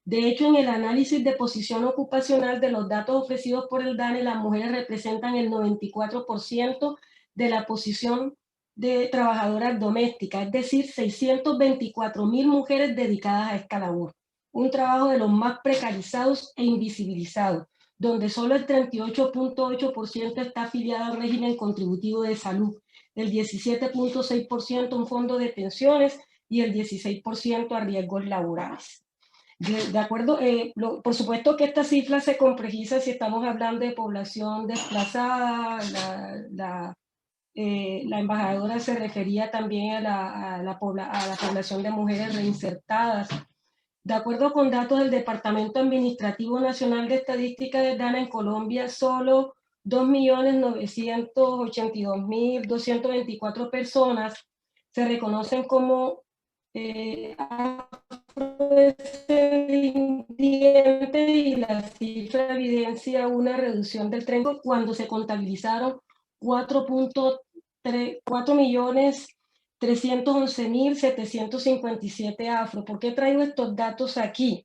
De hecho, en el análisis de posición ocupacional de los datos ofrecidos por el DANE, las mujeres representan el 94% de la posición de trabajadoras domésticas, es decir, 624.000 mujeres dedicadas a esta labor. Un trabajo de los más precarizados e invisibilizados, donde solo el 38.8% está afiliado al régimen contributivo de salud, el 17.6% a un fondo de pensiones y el 16% a riesgos laborales. De acuerdo, por supuesto que esta cifra se complejiza si estamos hablando de población desplazada. La embajadora se refería también a la población de mujeres reinsertadas. De acuerdo con datos del Departamento Administrativo Nacional de Estadística del DANE, en Colombia solo 2.982.224 personas se reconocen como afrodescendientes y la cifra evidencia una reducción del 30% cuando se contabilizaron 4.311.757 afro. ¿Por qué traigo estos datos aquí?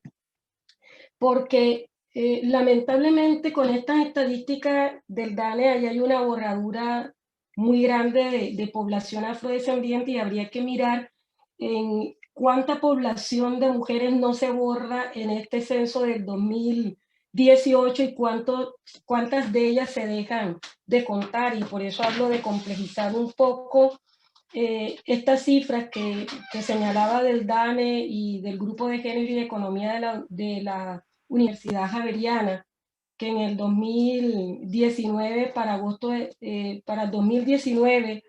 Porque lamentablemente con estas estadísticas del DANE ahí hay una borradura muy grande de población afrodescendiente y habría que mirar en cuánta población de mujeres no se borra en este censo del 2018 y cuántas de ellas se dejan de contar, y por eso hablo de complejizar un poco estas cifras que señalaba del DANE y del Grupo de Género y de Economía de la Universidad Javeriana, que en el 2019, para el 2019,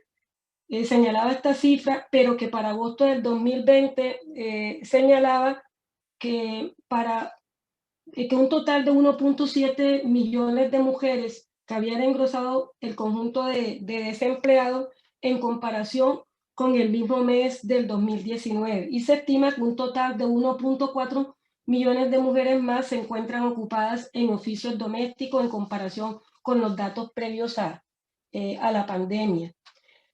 señalaba esta cifra, pero que para agosto del 2020 señalaba que un total de 1.7 millones de mujeres que habían engrosado el conjunto de desempleados en comparación con el mismo mes del 2019. Y se estima que un total de 1.4 millones de mujeres más se encuentran ocupadas en oficios domésticos en comparación con los datos previos a a la pandemia.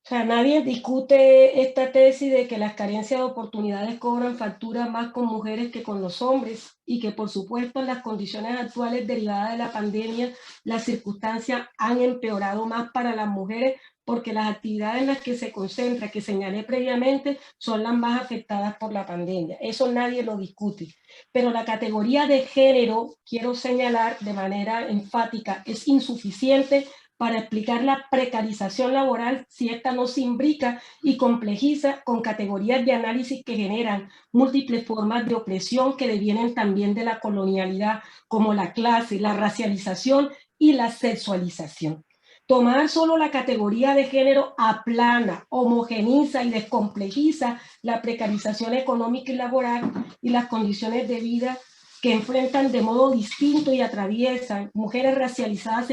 O sea, nadie discute esta tesis de que las carencias de oportunidades cobran factura más con mujeres que con los hombres y que, por supuesto, en las condiciones actuales derivadas de la pandemia, las circunstancias han empeorado más para las mujeres porque las actividades en las que se concentra, que señalé previamente, son las más afectadas por la pandemia. Eso nadie lo discute. Pero la categoría de género, quiero señalar de manera enfática, es insuficiente para explicar la precarización laboral si esta no se imbrica y complejiza con categorías de análisis que generan múltiples formas de opresión que devienen también de la colonialidad, como la clase, la racialización y la sexualización. Tomar solo la categoría de género aplana, homogeniza y descomplejiza la precarización económica y laboral y las condiciones de vida que enfrentan de modo distinto y atraviesan mujeres racializadas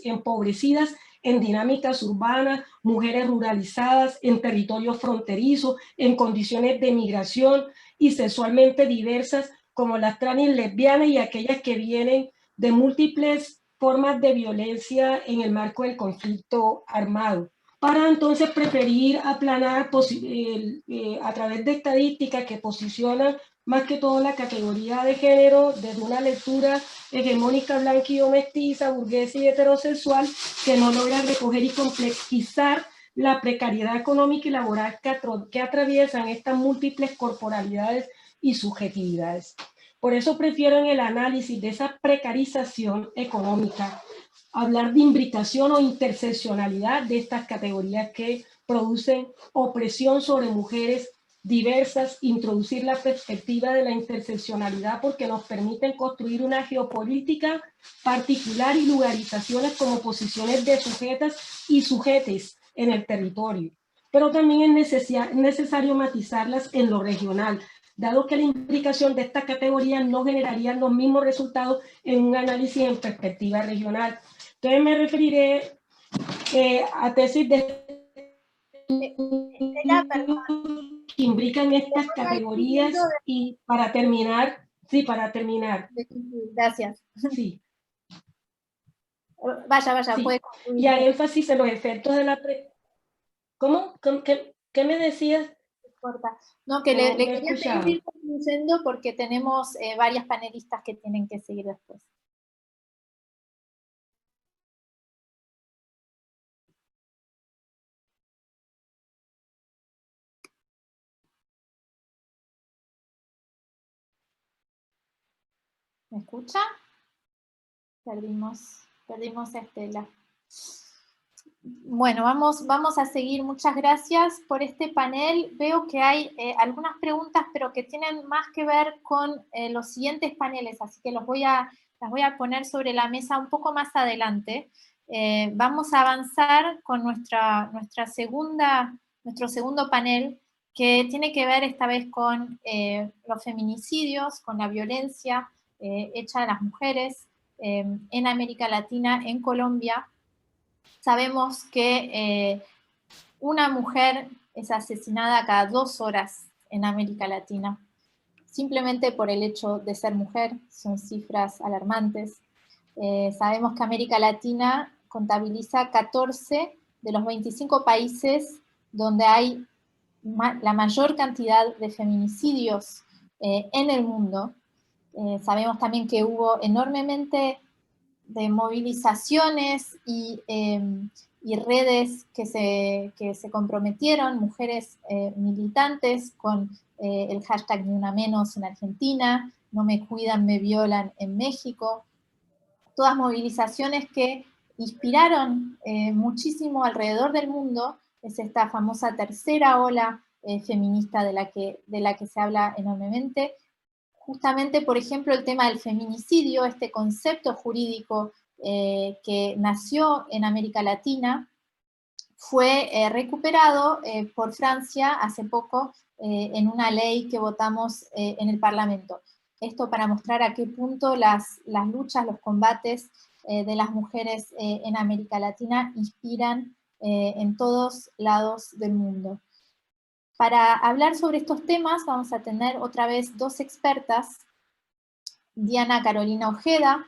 empobrecidas en dinámicas urbanas, mujeres ruralizadas en territorios fronterizos, en condiciones de migración y sexualmente diversas como las trans y lesbianas y aquellas que vienen de múltiples formas de violencia en el marco del conflicto armado. Para entonces preferir aplanar a través de estadísticas que posicionan más que todo la categoría de género desde una lectura hegemónica, blanquillo, mestiza, burguesa y heterosexual que no logra recoger y complejizar la precariedad económica y laboral que atraviesan estas múltiples corporalidades y subjetividades. Por eso prefiero en el análisis de esa precarización económica hablar de imbricación o interseccionalidad de estas categorías que producen opresión sobre mujeres diversas, introducir la perspectiva de la interseccionalidad porque nos permiten construir una geopolítica particular y lugarizaciones como posiciones de sujetas y sujetes en el territorio. Pero también es necesario matizarlas en lo regional, dado que la implicación de esta categoría no generaría los mismos resultados en un análisis en perspectiva regional. Entonces me referiré a tesis de que imbrican estas categorías y para terminar, Gracias. Sí. Vaya, Sí. puede concluir. Y a énfasis en los efectos de la... ¿Cómo? ¿Qué me decías? No, que le quería escuchaba. seguir concluyendo porque tenemos varias panelistas que tienen que seguir después. ¿Me escucha? Perdimos a Estela. Bueno, vamos a seguir. Muchas gracias por este panel. Veo que hay algunas preguntas, pero que tienen más que ver con los siguientes paneles, así que las voy a poner sobre la mesa un poco más adelante. Vamos a avanzar con nuestro segundo panel, que tiene que ver esta vez con los feminicidios, con la violencia hecha a las mujeres en América Latina, en Colombia. Sabemos que una mujer es asesinada cada 2 horas en América Latina, simplemente por el hecho de ser mujer. Son cifras alarmantes. Sabemos que América Latina contabiliza 14 de los 25 países donde hay la mayor cantidad de feminicidios en el mundo. Sabemos también que hubo enormemente de movilizaciones y redes que se comprometieron, mujeres militantes con el hashtag Ni Una Menos en Argentina, No Me Cuidan, Me Violan en México, todas movilizaciones que inspiraron muchísimo alrededor del mundo. Es esta famosa tercera ola feminista de la que se habla enormemente. Justamente, por ejemplo, el tema del feminicidio, este concepto jurídico que nació en América Latina, fue recuperado por Francia hace poco en una ley que votamos en el Parlamento. Esto para mostrar a qué punto las luchas, los combates de las mujeres en América Latina inspiran en todos lados del mundo. Para hablar sobre estos temas vamos a tener otra vez 2 expertas. Diana Carolina Ojeda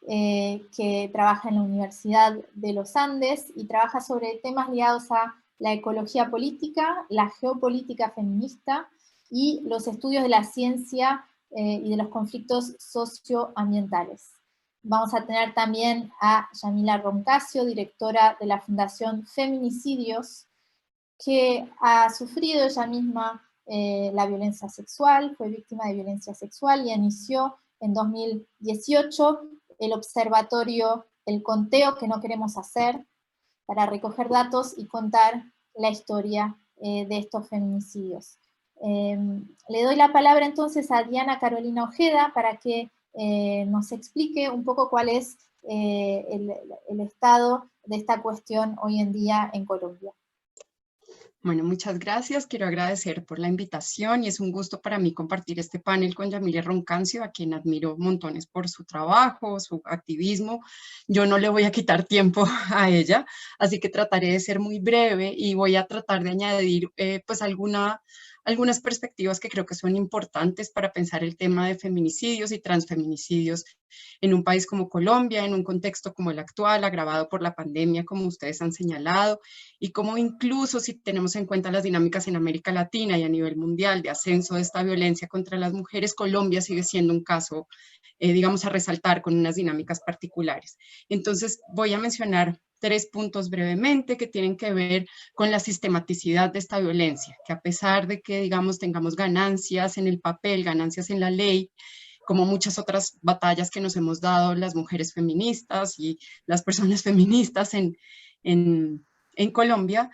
que trabaja en la Universidad de los Andes y trabaja sobre temas ligados a la ecología política, la geopolítica feminista y los estudios de la ciencia y de los conflictos socioambientales. Vamos a tener también a Yamila Roncasio, directora de la Fundación Feminicidios, que ha sufrido ella misma la violencia sexual, fue víctima de violencia sexual y inició en 2018 el observatorio El Conteo que no queremos hacer, para recoger datos y contar la historia de estos feminicidios. Le doy la palabra entonces a Diana Carolina Ojeda para que nos explique un poco cuál es el estado de esta cuestión hoy en día en Colombia. Bueno, muchas gracias. Quiero agradecer por la invitación y es un gusto para mí compartir este panel con Yamila Roncancio, a quien admiro montones por su trabajo, su activismo. Yo no le voy a quitar tiempo a ella, así que trataré de ser muy breve y voy a tratar de añadir pues algunas perspectivas que creo que son importantes para pensar el tema de feminicidios y transfeminicidios en un país como Colombia, en un contexto como el actual, agravado por la pandemia, como ustedes han señalado, y como incluso si tenemos en cuenta las dinámicas en América Latina y a nivel mundial de ascenso de esta violencia contra las mujeres, Colombia sigue siendo un caso, digamos, a resaltar con unas dinámicas particulares. Entonces voy a mencionar 3 puntos brevemente que tienen que ver con la sistematicidad de esta violencia, que a pesar de que, digamos, tengamos ganancias en el papel, ganancias en la ley, como muchas otras batallas que nos hemos dado las mujeres feministas y las personas feministas en Colombia,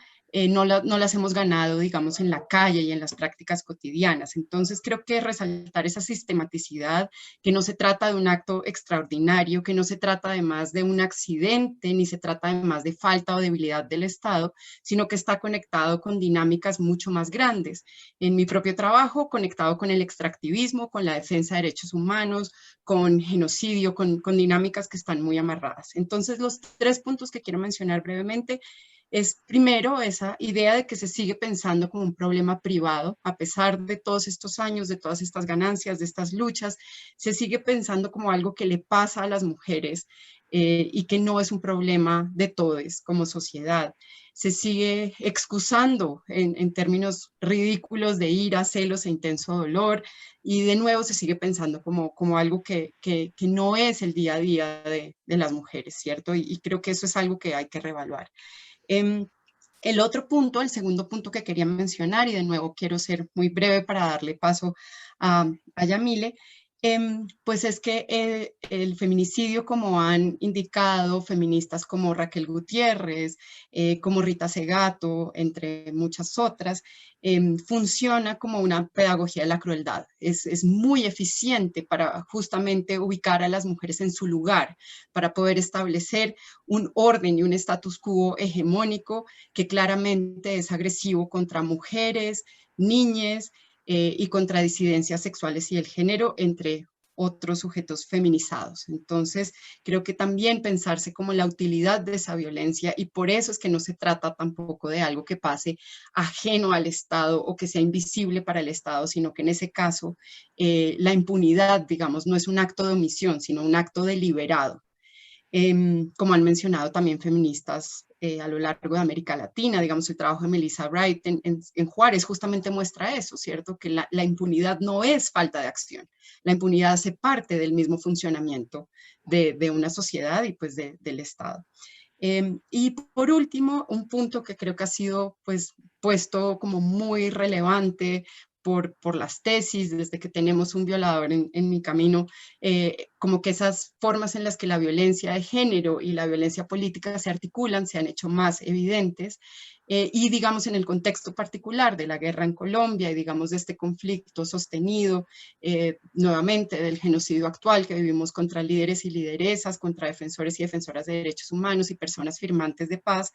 no las hemos ganado, digamos, en la calle y en las prácticas cotidianas. Entonces creo que resaltar esa sistematicidad, que no se trata de un acto extraordinario, que no se trata además de un accidente, ni se trata además de falta o debilidad del Estado, sino que está conectado con dinámicas mucho más grandes. En mi propio trabajo, conectado con el extractivismo, con la defensa de derechos humanos, con genocidio, con dinámicas que están muy amarradas. Entonces los 3 puntos que quiero mencionar brevemente es primero esa idea de que se sigue pensando como un problema privado, a pesar de todos estos años, de todas estas ganancias, de estas luchas, se sigue pensando como algo que le pasa a las mujeres y que no es un problema de todos como sociedad. Se sigue excusando en términos ridículos de ira, celos e intenso dolor, y de nuevo se sigue pensando como algo que no es el día a día de las mujeres, ¿cierto? Y creo que eso es algo que hay que reevaluar. El otro punto, el segundo punto que quería mencionar, y de nuevo quiero ser muy breve para darle paso a Yamile, pues es que el feminicidio, como han indicado feministas como Raquel Gutiérrez, como Rita Segato, entre muchas otras, funciona como una pedagogía de la crueldad. Es muy eficiente para justamente ubicar a las mujeres en su lugar, para poder establecer un orden y un status quo hegemónico que claramente es agresivo contra mujeres, niñas, y contra disidencias sexuales y el género, entre otros sujetos feminizados. Entonces, creo que también pensarse como la utilidad de esa violencia, y por eso es que no se trata tampoco de algo que pase ajeno al Estado o que sea invisible para el Estado, sino que en ese caso la impunidad, digamos, no es un acto de omisión, sino un acto deliberado. Como han mencionado también feministas a lo largo de América Latina, digamos, el trabajo de Melissa Wright en Juárez justamente muestra eso, ¿cierto? Que la impunidad no es falta de acción, la impunidad hace parte del mismo funcionamiento de una sociedad y pues del Estado. Y por último, un punto que creo que ha sido pues puesto como muy relevante por las tesis, desde que tenemos un violador en mi camino, como que esas formas en las que la violencia de género y la violencia política se articulan se han hecho más evidentes, y digamos en el contexto particular de la guerra en Colombia y digamos de este conflicto sostenido nuevamente del genocidio actual que vivimos contra líderes y lideresas, contra defensores y defensoras de derechos humanos y personas firmantes de paz,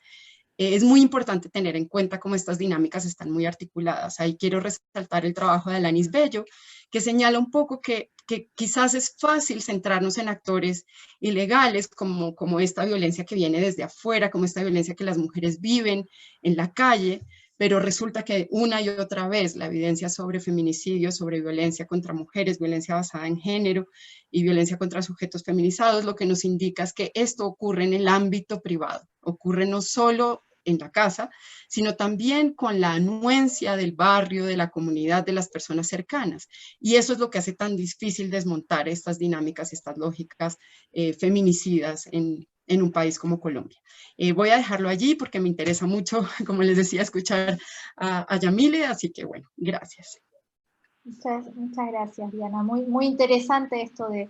es muy importante tener en cuenta cómo estas dinámicas están muy articuladas. Ahí quiero resaltar el trabajo de Alanis Bello, que señala un poco que quizás es fácil centrarnos en actores ilegales como esta violencia que viene desde afuera, como esta violencia que las mujeres viven en la calle, pero resulta que una y otra vez la evidencia sobre feminicidio, sobre violencia contra mujeres, violencia basada en género y violencia contra sujetos feminizados, lo que nos indica es que esto ocurre en el ámbito privado, ocurre no solo en la casa, sino también con la anuencia del barrio, de la comunidad, de las personas cercanas. Y eso es lo que hace tan difícil desmontar estas dinámicas, estas lógicas feminicidas en un país como Colombia. Voy a dejarlo allí porque me interesa mucho, como les decía, escuchar a Yamile, así que bueno, gracias. Muchas gracias, Diana. Muy interesante esto de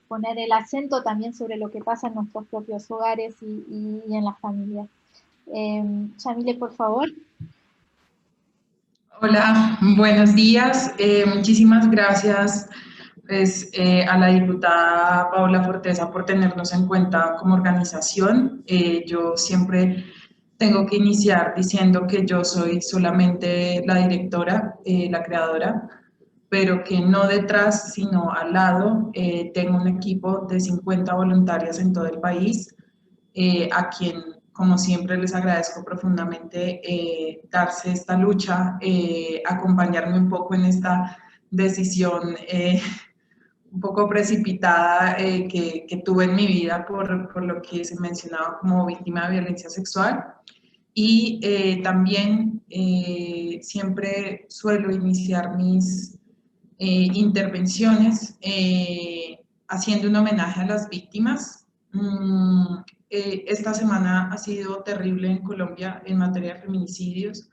poner el acento también sobre lo que pasa en nuestros propios hogares y en las familias. Yamile, por favor. Hola, buenos días. Muchísimas gracias a la diputada Paula Forteza por tenernos en cuenta como organización. Yo siempre tengo que iniciar diciendo que yo soy solamente la directora, la creadora, pero que no detrás, sino al lado, tengo un equipo de 50 voluntarias en todo el país, a quien, como siempre, les agradezco profundamente darse esta lucha, acompañarme un poco en esta decisión un poco precipitada que tuve en mi vida por lo que se mencionaba como víctima de violencia sexual. Y también siempre suelo iniciar mis intervenciones haciendo un homenaje a las víctimas. Esta semana ha sido terrible en Colombia en materia de feminicidios.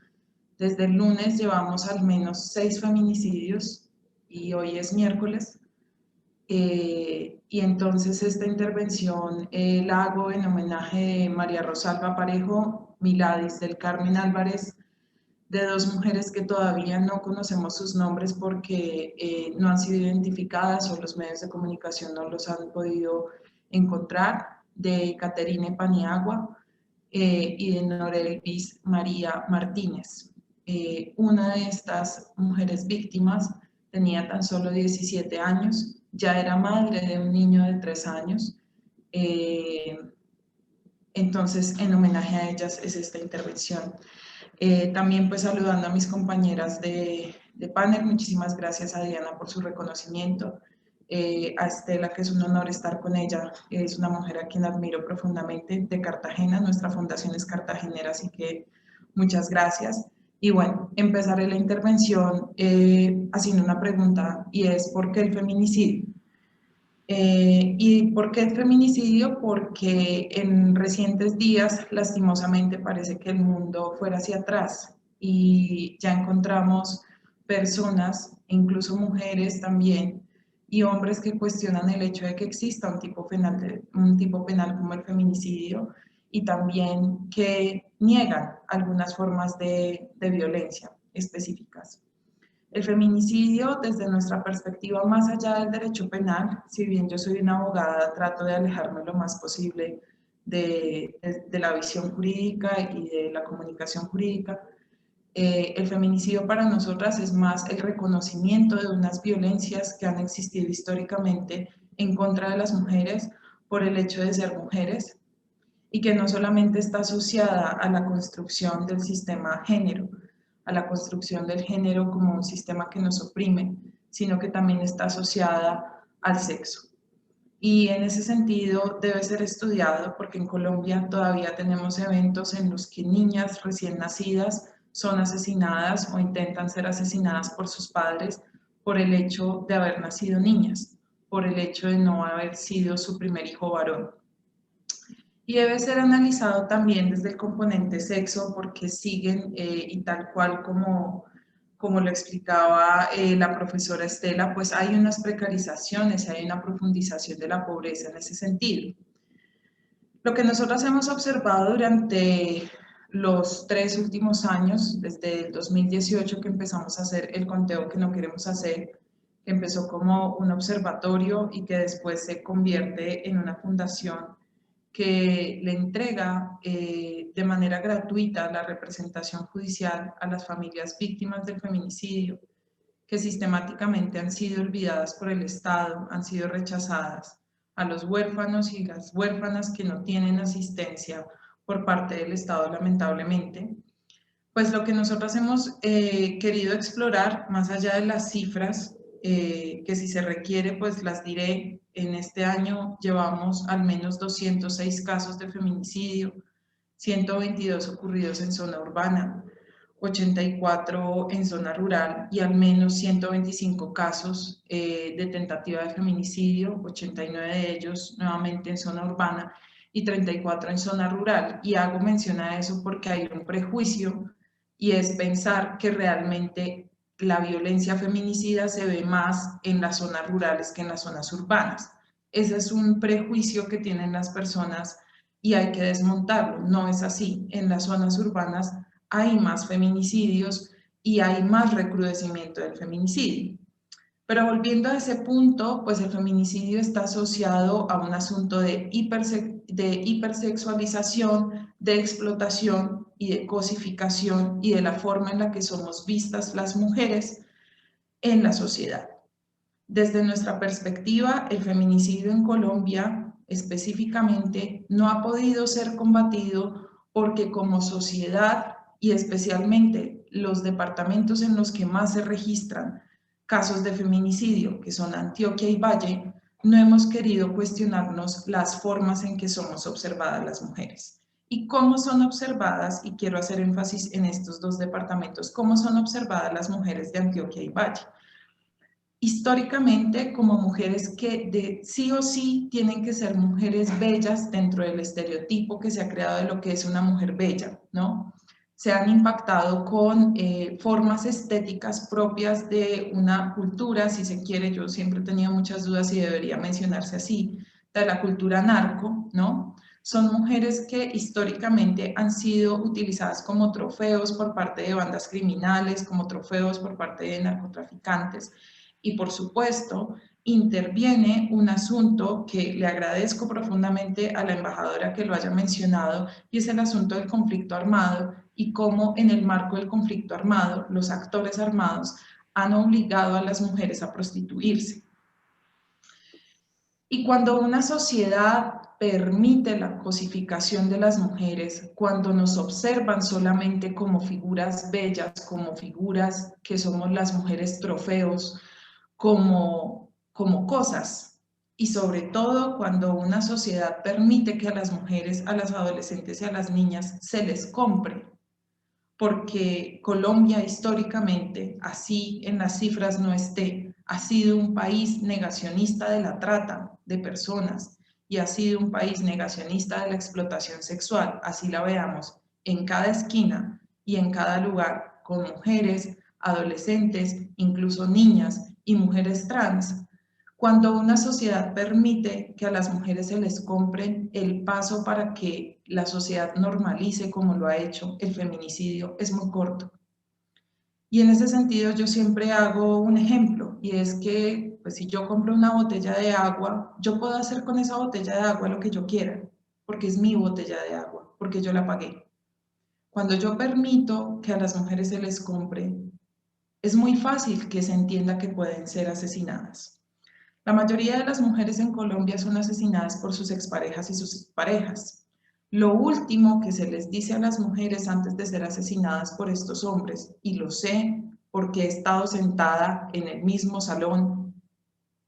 Desde el lunes llevamos al menos 6 feminicidios y hoy es miércoles. Y entonces esta intervención la hago en homenaje de María Rosalba Parejo, Miladis del Carmen Álvarez, de 2 mujeres que todavía no conocemos sus nombres porque no han sido identificadas o los medios de comunicación no los han podido encontrar, de Caterine Paniagua y de Norelvis María Martínez. Una de estas mujeres víctimas tenía tan solo 17 años, ya era madre de un niño de 3 años, entonces en homenaje a ellas es esta intervención. También pues saludando a mis compañeras de panel, muchísimas gracias a Diana por su reconocimiento, a Estela, que es un honor estar con ella, es una mujer a quien admiro profundamente, de Cartagena, nuestra fundación es cartagenera, así que muchas gracias. Y bueno, empezaré la intervención haciendo una pregunta, y es ¿por qué el feminicidio? ¿Y por qué el feminicidio? Porque en recientes días, lastimosamente, parece que el mundo fuera hacia atrás y ya encontramos personas, incluso mujeres también, y hombres que cuestionan el hecho de que exista un tipo penal como el feminicidio y también que niegan algunas formas de violencia específicas. El feminicidio, desde nuestra perspectiva, más allá del derecho penal, si bien yo soy una abogada, trato de alejarme lo más posible de la visión jurídica y de la comunicación jurídica. El feminicidio para nosotras es más el reconocimiento de unas violencias que han existido históricamente en contra de las mujeres por el hecho de ser mujeres y que no solamente está asociada a la construcción del sistema género, a la construcción del género como un sistema que nos oprime, sino que también está asociada al sexo. Y en ese sentido debe ser estudiado porque en Colombia todavía tenemos eventos en los que niñas recién nacidas son asesinadas o intentan ser asesinadas por sus padres por el hecho de haber nacido niñas, por el hecho de no haber sido su primer hijo varón. Y debe ser analizado también desde el componente sexo porque siguen, y tal cual como lo explicaba la profesora Estela, pues hay unas precarizaciones, hay una profundización de la pobreza en ese sentido. Lo que nosotros hemos observado durante los 3 últimos años, desde el 2018 que empezamos a hacer el conteo que no queremos hacer, que empezó como un observatorio y que después se convierte en una fundación que le entrega de manera gratuita la representación judicial a las familias víctimas del feminicidio, que sistemáticamente han sido olvidadas por el Estado, han sido rechazadas, a los huérfanos y las huérfanas que no tienen asistencia por parte del Estado, lamentablemente. Pues lo que nosotros hemos querido explorar, más allá de las cifras, que si se requiere, pues las diré. En este año llevamos al menos 206 casos de feminicidio, 122 ocurridos en zona urbana, 84 en zona rural y al menos 125 casos de tentativa de feminicidio, 89 de ellos nuevamente en zona urbana y 34 en zona rural. Y hago mención a eso porque hay un prejuicio y es pensar que realmente la violencia feminicida se ve más en las zonas rurales que en las zonas urbanas. Ese es un prejuicio que tienen las personas y hay que desmontarlo. No es así. En las zonas urbanas hay más feminicidios y hay más recrudecimiento del feminicidio. Pero volviendo a ese punto, pues el feminicidio está asociado a un asunto de hipersexualización, de explotación y de cosificación y de la forma en la que somos vistas las mujeres en la sociedad. Desde nuestra perspectiva, el feminicidio en Colombia específicamente no ha podido ser combatido porque como sociedad y especialmente los departamentos en los que más se registran casos de feminicidio, que son Antioquia y Valle, no hemos querido cuestionarnos las formas en que somos observadas las mujeres. ¿Y cómo son observadas? Y quiero hacer énfasis en estos dos departamentos. ¿Cómo son observadas las mujeres de Antioquia y Valle? Históricamente como mujeres que sí o sí tienen que ser mujeres bellas dentro del estereotipo que se ha creado de lo que es una mujer bella, ¿no? Se han impactado con formas estéticas propias de una cultura, si se quiere. Yo siempre he tenido muchas dudas si debería mencionarse así, de la cultura narco, ¿no? Son mujeres que históricamente han sido utilizadas como trofeos por parte de bandas criminales, como trofeos por parte de narcotraficantes. Y por supuesto, interviene un asunto que le agradezco profundamente a la embajadora que lo haya mencionado, y es el asunto del conflicto armado y cómo en el marco del conflicto armado los actores armados han obligado a las mujeres a prostituirse. Y cuando una sociedad permite la cosificación de las mujeres, cuando nos observan solamente como figuras bellas, como figuras que somos las mujeres trofeos, como cosas, y sobre todo cuando una sociedad permite que a las mujeres, a las adolescentes y a las niñas se les compre, porque Colombia históricamente, así en las cifras no esté, ha sido un país negacionista de la trata de personas y ha sido un país negacionista de la explotación sexual, así la veamos, en cada esquina y en cada lugar, con mujeres, adolescentes, incluso niñas y mujeres trans. Cuando una sociedad permite que a las mujeres se les compren, el paso para que la sociedad normalice, como lo ha hecho el feminicidio, es muy corto. Y en ese sentido yo siempre hago un ejemplo, y es que pues, si yo compro una botella de agua, yo puedo hacer con esa botella de agua lo que yo quiera, porque es mi botella de agua, porque yo la pagué. Cuando yo permito que a las mujeres se les compre, es muy fácil que se entienda que pueden ser asesinadas. La mayoría de las mujeres en Colombia son asesinadas por sus exparejas y sus parejas. Lo último que se les dice a las mujeres antes de ser asesinadas por estos hombres, y lo sé porque he estado sentada en el mismo salón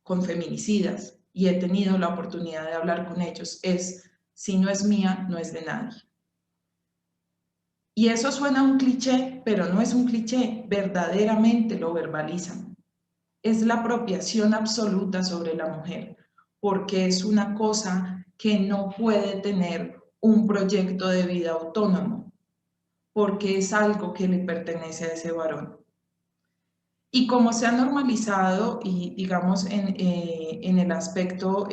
con feminicidas y he tenido la oportunidad de hablar con ellos, es: si no es mía, no es de nadie. Y eso suena a un cliché, pero no es un cliché, verdaderamente lo verbalizan. Es la apropiación absoluta sobre la mujer, porque es una cosa que no puede tener un proyecto de vida autónomo, porque es algo que le pertenece a ese varón. Y como se ha normalizado, y digamos en el aspecto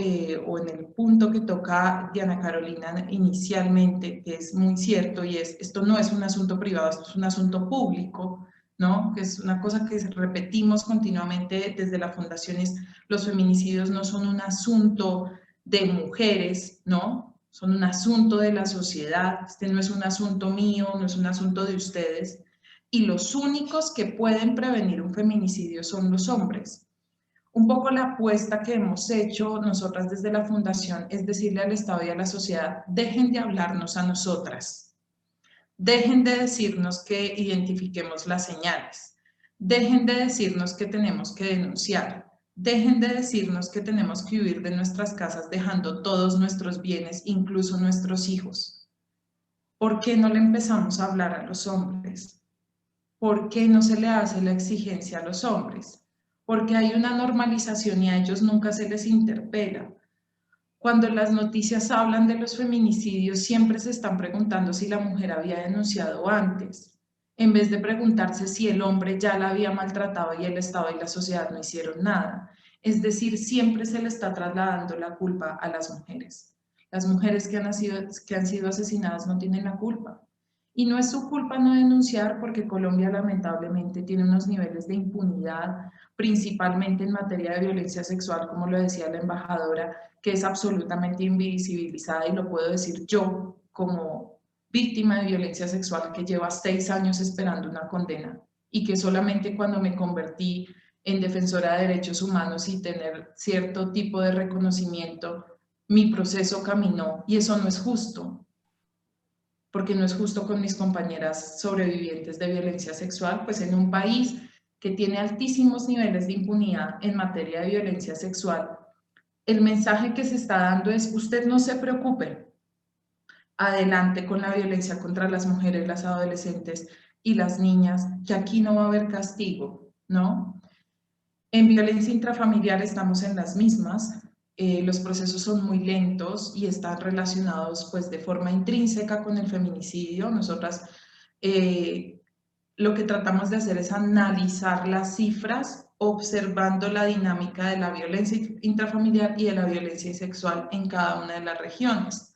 o en el punto que toca Diana Carolina inicialmente, que es muy cierto, y es: esto no es un asunto privado, esto es un asunto público, ¿no? Que es una cosa que repetimos continuamente desde la fundación, es: los feminicidios no son un asunto de mujeres, ¿no? Son un asunto de la sociedad. Este no es un asunto mío, no es un asunto de ustedes. Y los únicos que pueden prevenir un feminicidio son los hombres. Un poco la apuesta que hemos hecho nosotras desde la fundación es decirle al Estado y a la sociedad: dejen de hablarnos a nosotras, Dejen de decirnos que identifiquemos las señales. Dejen de decirnos que tenemos que denunciar. Dejen de decirnos que tenemos que huir de nuestras casas dejando todos nuestros bienes, incluso nuestros hijos. ¿Por qué no le empezamos a hablar a los hombres? ¿Por qué no se le hace la exigencia a los hombres? Porque hay una normalización y a ellos nunca se les interpela. Cuando las noticias hablan de los feminicidios, siempre se están preguntando si la mujer había denunciado antes, en vez de preguntarse si el hombre ya la había maltratado y el Estado y la sociedad no hicieron nada. Es decir, siempre se le está trasladando la culpa a las mujeres. Las mujeres que han sido asesinadas no tienen la culpa. Y no es su culpa no denunciar, porque Colombia lamentablemente tiene unos niveles de impunidad, principalmente en materia de violencia sexual, como lo decía la embajadora, que es absolutamente invisibilizada, y lo puedo decir yo como víctima de violencia sexual que lleva 6 años esperando una condena, y que solamente cuando me convertí en defensora de derechos humanos y tener cierto tipo de reconocimiento, mi proceso caminó, y eso no es justo. Porque no es justo con mis compañeras sobrevivientes de violencia sexual, pues en un país que tiene altísimos niveles de impunidad en materia de violencia sexual, el mensaje que se está dando es: usted no se preocupe, adelante con la violencia contra las mujeres, las adolescentes y las niñas, que aquí no va a haber castigo, ¿no? En violencia intrafamiliar estamos en las mismas. Los procesos son muy lentos y están relacionados pues de forma intrínseca con el feminicidio. Nosotras lo que tratamos de hacer es analizar las cifras observando la dinámica de la violencia intrafamiliar y de la violencia sexual en cada una de las regiones.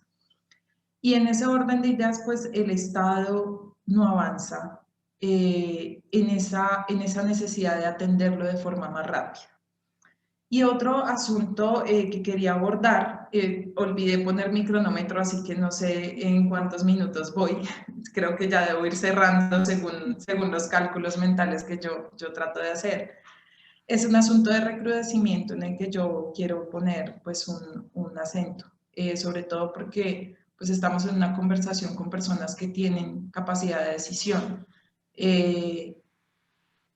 Y en ese orden de ideas, pues el Estado no avanza en esa necesidad de atenderlo de forma más rápida. Y otro asunto que quería abordar, olvidé poner mi cronómetro, así que no sé en cuántos minutos voy. Creo que ya debo ir cerrando según los cálculos mentales que yo trato de hacer. Es un asunto de recrudecimiento en el que yo quiero poner pues un acento, sobre todo porque pues estamos en una conversación con personas que tienen capacidad de decisión.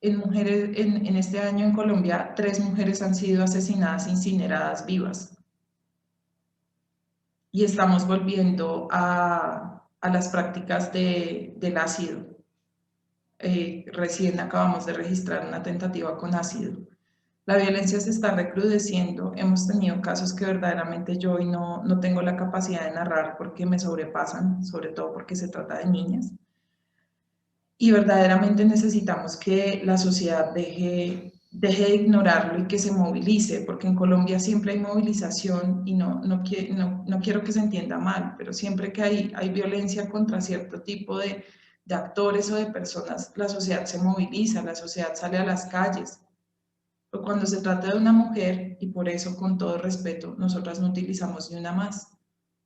En este año en Colombia, 3 mujeres han sido asesinadas, incineradas vivas. Y estamos volviendo a las prácticas del ácido. Recién acabamos de registrar una tentativa con ácido. La violencia se está recrudeciendo. Hemos tenido casos que verdaderamente yo hoy no tengo la capacidad de narrar porque me sobrepasan, sobre todo porque se trata de niñas. Y verdaderamente necesitamos que la sociedad deje de ignorarlo y que se movilice, porque en Colombia siempre hay movilización y no quiero que se entienda mal, pero siempre que hay violencia contra cierto tipo de actores o de personas, la sociedad se moviliza, la sociedad sale a las calles. Pero cuando se trata de una mujer, y por eso con todo respeto, nosotras no utilizamos ni una más,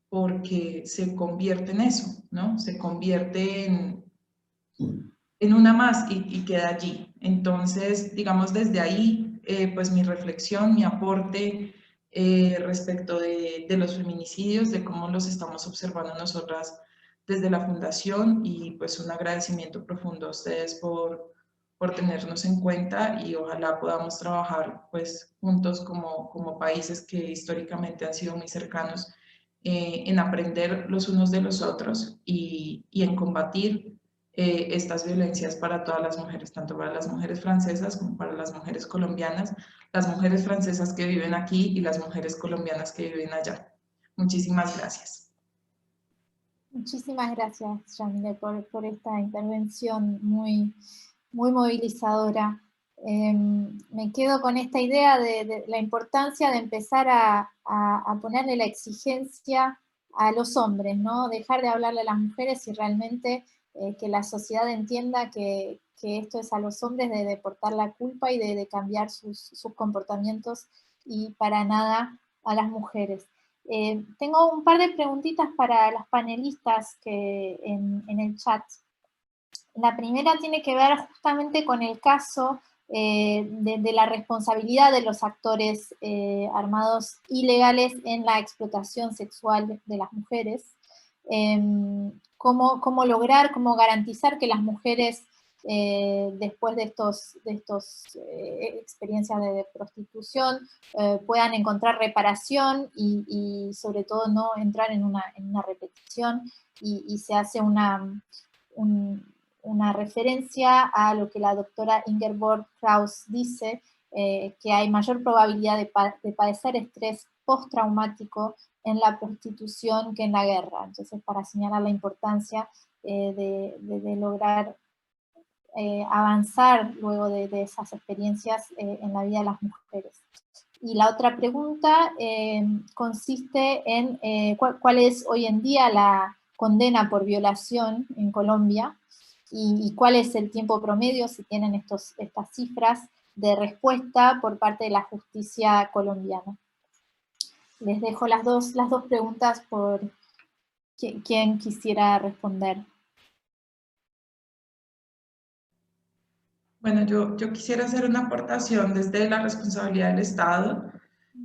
porque se convierte en eso, ¿no? Se convierte en una más y queda allí. Entonces, digamos, desde ahí, pues mi reflexión, mi aporte respecto de los feminicidios, de cómo los estamos observando nosotras desde la Fundación, y pues un agradecimiento profundo a ustedes por tenernos en cuenta, y ojalá podamos trabajar pues juntos como países que históricamente han sido muy cercanos en aprender los unos de los otros y en combatir estas violencias para todas las mujeres, tanto para las mujeres francesas como para las mujeres colombianas, las mujeres francesas que viven aquí y las mujeres colombianas que viven allá. Muchísimas gracias. Muchísimas gracias, Yamile, por esta intervención muy, muy movilizadora. Me quedo con esta idea de la importancia de empezar a ponerle la exigencia a los hombres, ¿no? Dejar de hablarle a las mujeres y realmente que la sociedad entienda que esto es a los hombres de portar la culpa y de cambiar sus comportamientos, y para nada a las mujeres. Tengo un par de preguntitas para las panelistas en el chat. La primera tiene que ver justamente con el caso de la responsabilidad de los actores armados ilegales en la explotación sexual de las mujeres. cómo lograr, cómo garantizar que las mujeres después de estos experiencias de prostitución puedan encontrar reparación y sobre todo no entrar en una repetición, y se hace una referencia a lo que la doctora Ingeborg Kraus dice, que hay mayor probabilidad de padecer estrés postraumático en la prostitución que en la guerra. Entonces, para señalar la importancia de lograr avanzar luego de esas experiencias en la vida de las mujeres. Y la otra pregunta consiste en cuál es hoy en día la condena por violación en Colombia y cuál es el tiempo promedio, si tienen estas cifras, de respuesta por parte de la justicia colombiana. Les dejo las dos preguntas por quien quisiera responder. Bueno, yo quisiera hacer una aportación desde la responsabilidad del Estado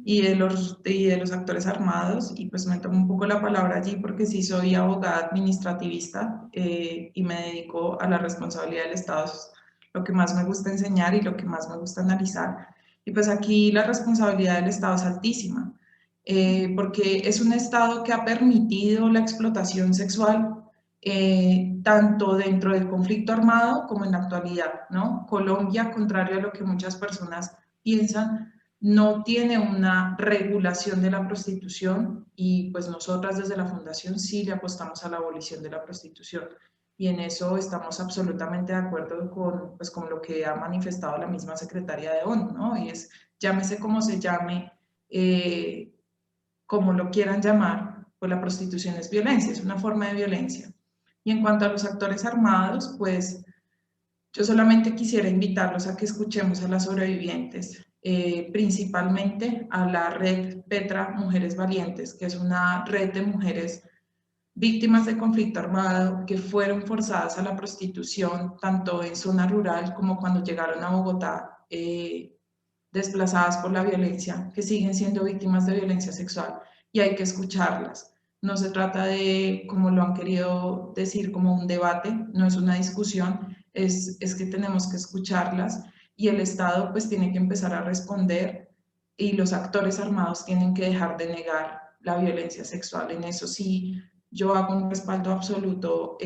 y de los actores armados, y pues me tomo un poco la palabra allí porque sí soy abogada administrativista y me dedico a la responsabilidad del Estado, es lo que más me gusta enseñar y lo que más me gusta analizar. Y pues aquí la responsabilidad del Estado es altísima, porque es un Estado que ha permitido la explotación sexual tanto dentro del conflicto armado como en la actualidad, ¿no? Colombia, contrario a lo que muchas personas piensan, no tiene una regulación de la prostitución, y pues nosotras desde la Fundación sí le apostamos a la abolición de la prostitución, y en eso estamos absolutamente de acuerdo con lo que ha manifestado la misma secretaria de ONU, ¿no? Y es, llámese como se llame, como lo quieran llamar, pues la prostitución es violencia, es una forma de violencia. Y en cuanto a los actores armados, pues yo solamente quisiera invitarlos a que escuchemos a las sobrevivientes, principalmente a la red Petra Mujeres Valientes, que es una red de mujeres víctimas de conflicto armado que fueron forzadas a la prostitución, tanto en zona rural como cuando llegaron a Bogotá, desplazadas por la violencia, que siguen siendo víctimas de violencia sexual, y hay que escucharlas. No se trata de, como lo han querido decir, como un debate, no es una discusión, es que tenemos que escucharlas, y el Estado pues tiene que empezar a responder, y los actores armados tienen que dejar de negar la violencia sexual. En eso sí, yo hago un respaldo absoluto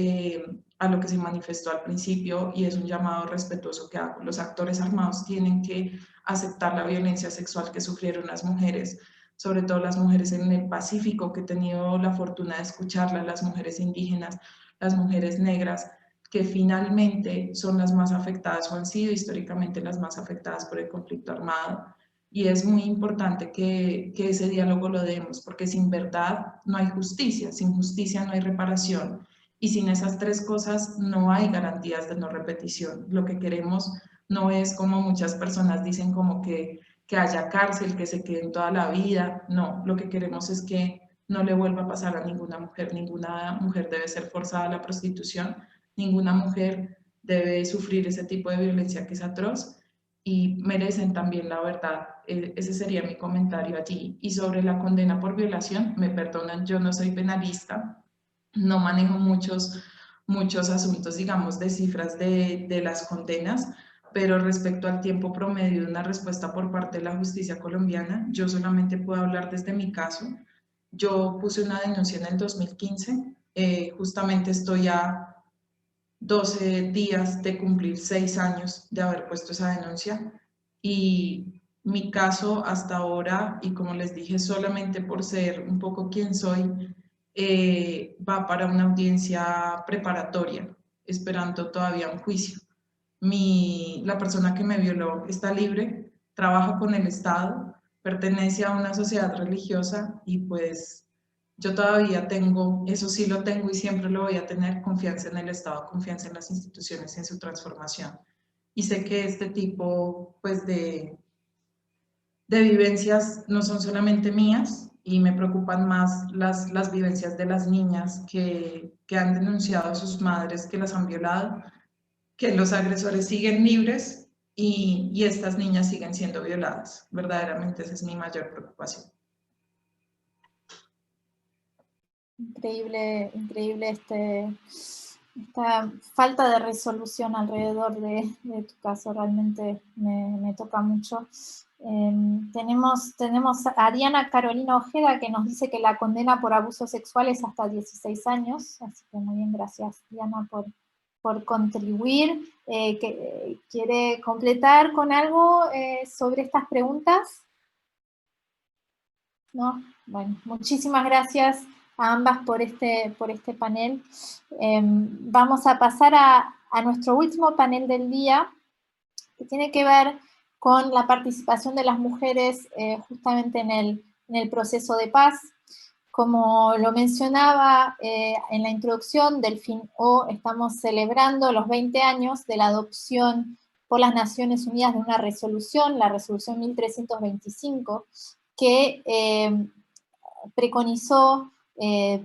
a lo que se manifestó al principio, y es un llamado respetuoso que hago. Los actores armados tienen que aceptar la violencia sexual que sufrieron las mujeres, sobre todo las mujeres en el Pacífico, que he tenido la fortuna de escucharlas, las mujeres indígenas, las mujeres negras, que finalmente son las más afectadas o han sido históricamente las más afectadas por el conflicto armado. Y es muy importante que ese diálogo lo demos, porque sin verdad no hay justicia, sin justicia no hay reparación, y sin esas tres cosas no hay garantías de no repetición. Lo que queremos no es, como muchas personas dicen, como que haya cárcel, que se queden toda la vida. No, lo que queremos es que no le vuelva a pasar a ninguna mujer debe ser forzada a la prostitución, ninguna mujer debe sufrir ese tipo de violencia que es atroz, y merecen también la verdad. Ese sería mi comentario allí. Y sobre la condena por violación, me perdonan, yo no soy penalista, no manejo muchos asuntos, digamos, de cifras de las condenas, pero respecto al tiempo promedio de una respuesta por parte de la justicia colombiana, yo solamente puedo hablar desde mi caso. Yo puse una denuncia en el 2015, justamente estoy a 12 días de cumplir 6 años de haber puesto esa denuncia, y mi caso hasta ahora, y como les dije, solamente por ser un poco quien soy, va para una audiencia preparatoria, esperando todavía un juicio. La persona que me violó está libre, trabaja con el Estado, pertenece a una sociedad religiosa, y pues yo todavía tengo, eso sí lo tengo y siempre lo voy a tener, confianza en el Estado, confianza en las instituciones y en su transformación. Y sé que este tipo pues de vivencias no son solamente mías, y me preocupan más las vivencias de las niñas que han denunciado a sus madres que las han violado, que los agresores siguen libres y estas niñas siguen siendo violadas. Verdaderamente esa es mi mayor preocupación. Increíble, increíble esta falta de resolución alrededor de tu caso, realmente me toca mucho. Tenemos a Diana Carolina Ojeda, que nos dice que la condena por abuso sexual es hasta 16 años, así que muy bien, gracias Diana por contribuir. ¿Quiere completar con algo sobre estas preguntas? ¿No? Bueno, muchísimas gracias a ambas por este panel. Vamos a pasar a nuestro último panel del día, que tiene que ver con la participación de las mujeres justamente en el proceso de paz. Como lo mencionaba en la introducción del FINO, estamos celebrando los 20 años de la adopción por las Naciones Unidas de una resolución, la resolución 1325, que preconizó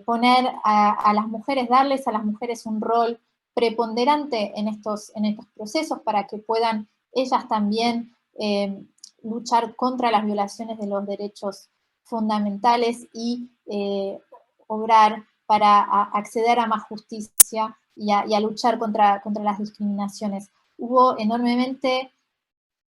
poner a las mujeres, darles a las mujeres un rol preponderante en estos procesos para que puedan ellas también luchar contra las violaciones de los derechos fundamentales y obrar para acceder a más justicia y a luchar contra las discriminaciones. Hubo enormemente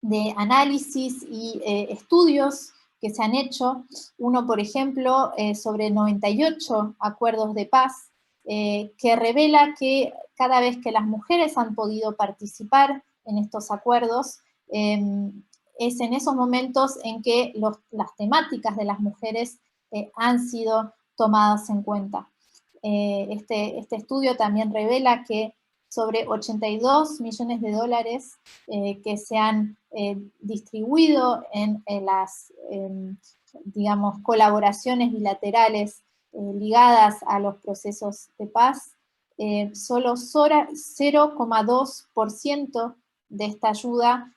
de análisis y estudios que se han hecho. Uno, por ejemplo, sobre 98 acuerdos de paz, que revela que cada vez que las mujeres han podido participar en estos acuerdos, es en esos momentos en que las temáticas de las mujeres han sido tomadas en cuenta. Este estudio también revela que sobre 82 millones de dólares que se han distribuido en las, digamos, colaboraciones bilaterales ligadas a los procesos de paz, solo 0,2% de esta ayuda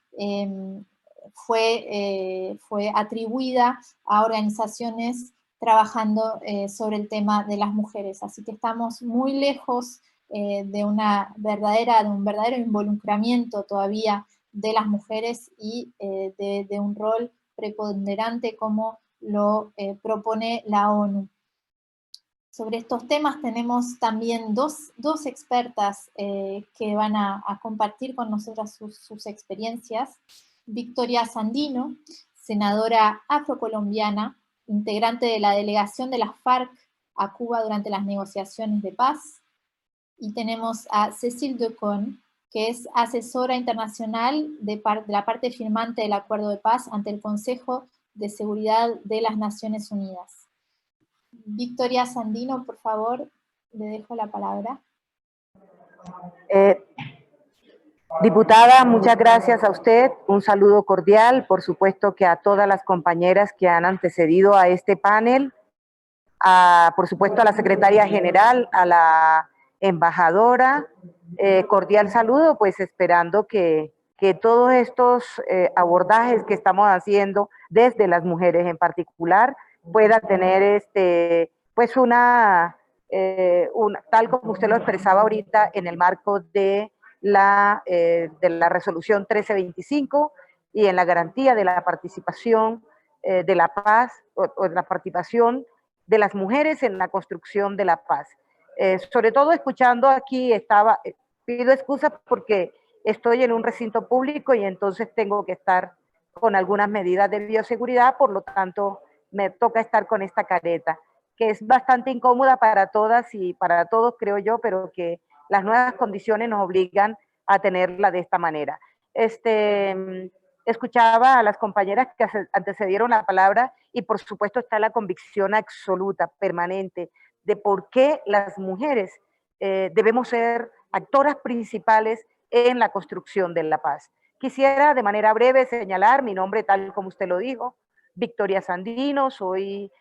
fue atribuida a organizaciones trabajando sobre el tema de las mujeres. Así que estamos muy lejos de un verdadero involucramiento todavía de las mujeres y de un rol preponderante como lo propone la ONU. Sobre estos temas tenemos también dos expertas que van a compartir con nosotras sus experiencias. Victoria Sandino, senadora afrocolombiana, integrante de la delegación de las FARC a Cuba durante las negociaciones de paz. Y tenemos a Cécile Decon, que es asesora internacional de la parte firmante del Acuerdo de Paz ante el Consejo de Seguridad de las Naciones Unidas. Victoria Sandino, por favor, le dejo la palabra. Diputada, muchas gracias a usted, un saludo cordial, por supuesto que a todas las compañeras que han antecedido a este panel, por supuesto a la secretaria general, a la embajadora, cordial saludo, pues esperando que todos estos abordajes que estamos haciendo desde las mujeres en particular puedan tener pues tal como usted lo expresaba ahorita en el marco de la resolución 1325 y en la garantía de la participación de la paz o de la participación de las mujeres en la construcción de la paz. Sobre todo escuchando aquí pido excusas porque estoy en un recinto público y entonces tengo que estar con algunas medidas de bioseguridad, por lo tanto me toca estar con esta careta, que es bastante incómoda para todas y para todos, creo yo, pero que las nuevas condiciones nos obligan a tenerla de esta manera. Escuchaba a las compañeras que antecedieron la palabra y por supuesto está la convicción absoluta, permanente, de por qué las mujeres debemos ser actoras principales en la construcción de la paz. Quisiera de manera breve señalar mi nombre tal como usted lo dijo, Victoria Sandino, soy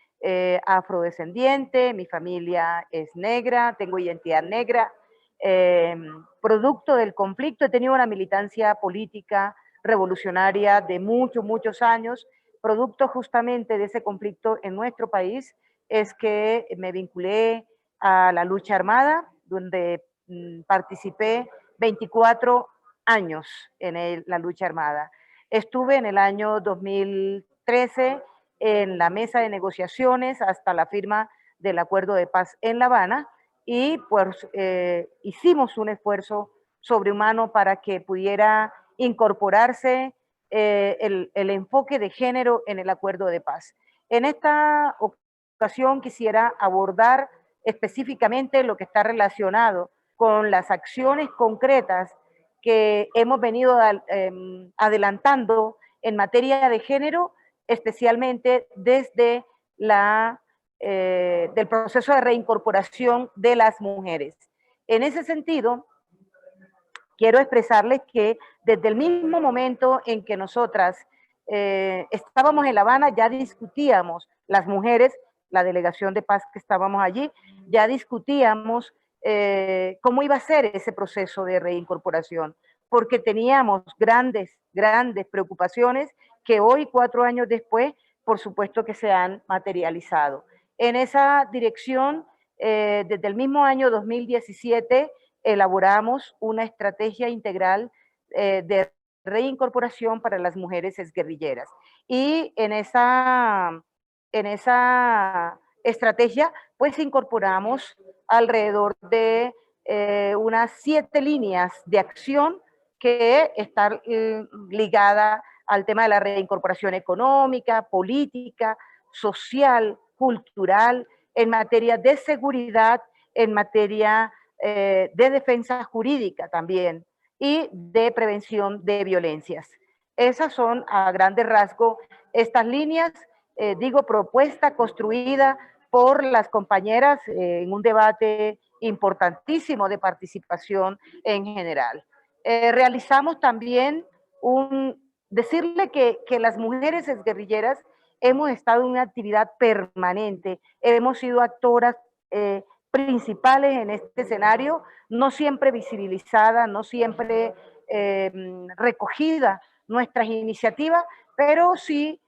afrodescendiente, mi familia es negra, tengo identidad negra, producto del conflicto, he tenido una militancia política revolucionaria de muchos años, producto justamente de ese conflicto en nuestro país, es que me vinculé a la lucha armada, donde participé 24 años en la lucha armada. Estuve en el año 2013 en la mesa de negociaciones hasta la firma del Acuerdo de Paz en La Habana, y pues hicimos un esfuerzo sobrehumano para que pudiera incorporarse el enfoque de género en el Acuerdo de Paz. En esta ocasión quisiera abordar específicamente lo que está relacionado con las acciones concretas que hemos venido adelantando en materia de género, especialmente desde del proceso de reincorporación de las mujeres. En ese sentido, quiero expresarles que desde el mismo momento en que nosotras estábamos en La Habana, ya discutíamos, las mujeres, la delegación de paz que estábamos allí, ya discutíamos cómo iba a ser ese proceso de reincorporación, porque teníamos grandes preocupaciones que hoy, 4 años después, por supuesto que se han materializado. En esa dirección, desde el mismo año 2017, elaboramos una estrategia integral de reincorporación para las mujeres exguerrilleras. Y en esa estrategia, pues incorporamos alrededor de unas 7 líneas de acción que están ligadas al tema de la reincorporación económica, política, social, cultural, en materia de seguridad, en materia de defensa jurídica también y de prevención de violencias. Esas son a grandes rasgos estas líneas, propuesta construida por las compañeras en un debate importantísimo de participación en general. Realizamos también decirle que las mujeres exguerrilleras hemos estado en una actividad permanente, hemos sido actoras principales en este escenario, no siempre visibilizada, no siempre recogida nuestras iniciativas, pero sí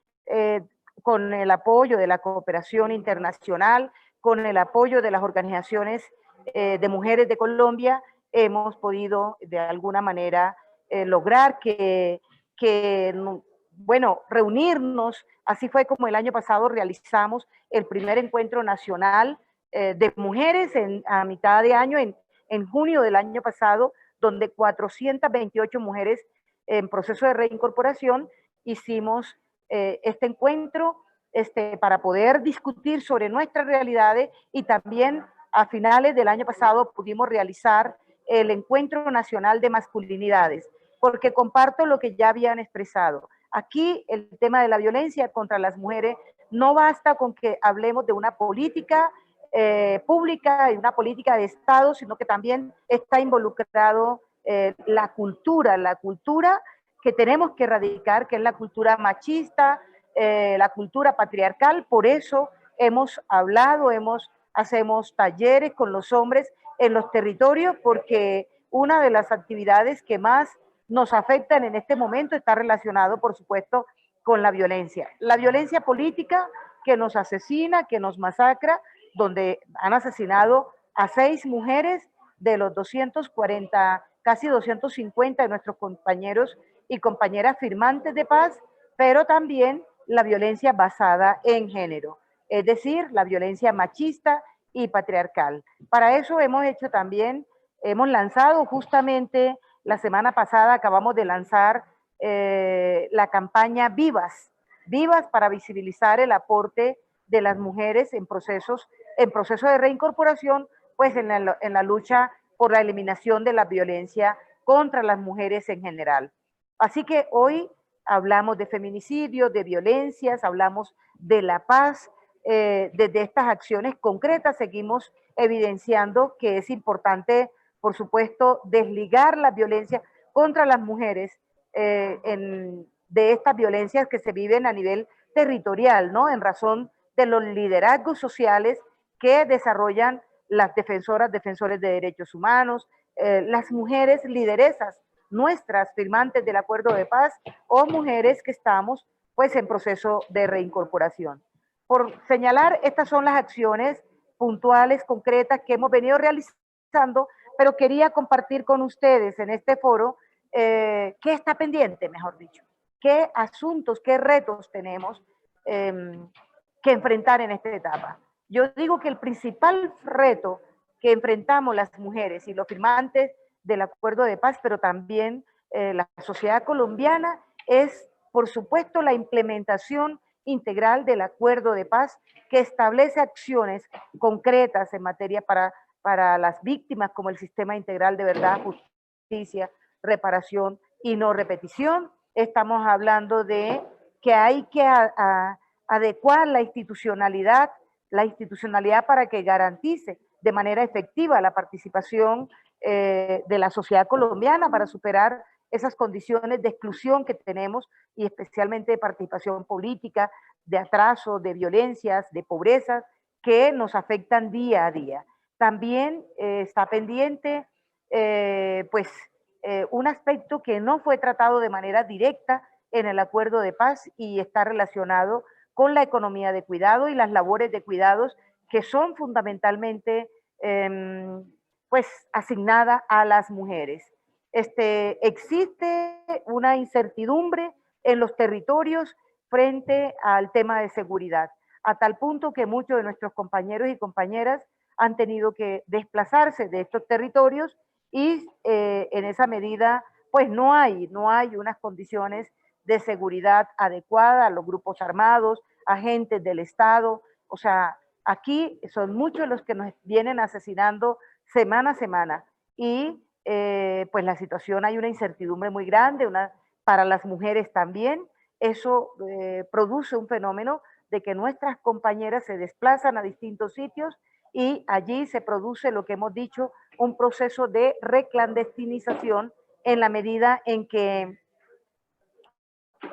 con el apoyo de la cooperación internacional, con el apoyo de las organizaciones de mujeres de Colombia, hemos podido de alguna manera lograr reunirnos. Así fue como el año pasado realizamos el primer encuentro nacional de mujeres a mitad de año, en junio del año pasado, donde 428 mujeres en proceso de reincorporación hicimos este encuentro para poder discutir sobre nuestras realidades, y también a finales del año pasado pudimos realizar el Encuentro Nacional de Masculinidades, porque comparto lo que ya habían expresado. Aquí el tema de la violencia contra las mujeres no basta con que hablemos de una política pública y una política de Estado, sino que también está involucrado la cultura que tenemos que erradicar, que es la cultura machista, la cultura patriarcal. Por eso hemos hablado, hacemos talleres con los hombres en los territorios, porque una de las actividades que más nos afectan en este momento está relacionado, por supuesto, con la violencia. La violencia política que nos asesina, que nos masacra, donde han asesinado a 6 mujeres de los 240, casi 250 de nuestros compañeros y compañeras firmantes de paz, pero también la violencia basada en género, es decir, la violencia machista y patriarcal. Para eso hemos lanzado justamente la semana pasada, acabamos de lanzar la campaña Vivas para visibilizar el aporte de las mujeres en proceso de reincorporación, pues en la lucha por la eliminación de la violencia contra las mujeres en general. Así que hoy hablamos de feminicidio, de violencias, hablamos de la paz. Desde estas acciones concretas seguimos evidenciando que es importante, por supuesto, desligar la violencia contra las mujeres de estas violencias que se viven a nivel territorial, ¿no? En razón de los liderazgos sociales que desarrollan las defensores de derechos humanos, las mujeres lideresas nuestras firmantes del Acuerdo de Paz, o mujeres que estamos pues en proceso de reincorporación. Por señalar, estas son las acciones puntuales, concretas que hemos venido realizando, pero quería compartir con ustedes en este foro qué está pendiente, mejor dicho, qué asuntos, qué retos tenemos que enfrentar en esta etapa. Yo digo que el principal reto que enfrentamos las mujeres y los firmantes del acuerdo de paz, pero también la sociedad colombiana, es, por supuesto, la implementación integral del acuerdo de paz que establece acciones concretas en materia para las víctimas, como el sistema integral de verdad, justicia, reparación y no repetición. Estamos hablando de que hay que adecuar la institucionalidad para que garantice de manera efectiva la participación de la sociedad colombiana para superar esas condiciones de exclusión que tenemos y especialmente de participación política, de atraso, de violencias, de pobreza que nos afectan día a día. También está pendiente un aspecto que no fue tratado de manera directa en el acuerdo de paz y está relacionado con la economía de cuidado y las labores de cuidados que son fundamentalmente asignadas a las mujeres. Existe una incertidumbre en los territorios frente al tema de seguridad, a tal punto que muchos de nuestros compañeros y compañeras han tenido que desplazarse de estos territorios y en esa medida pues no hay unas condiciones de seguridad adecuada a los grupos armados, agentes del Estado. O sea, aquí son muchos los que nos vienen asesinando semana a semana y pues la situación, hay una incertidumbre muy grande, para las mujeres también. Eso produce un fenómeno de que nuestras compañeras se desplazan a distintos sitios y allí se produce lo que hemos dicho, un proceso de reclandestinización en la medida en que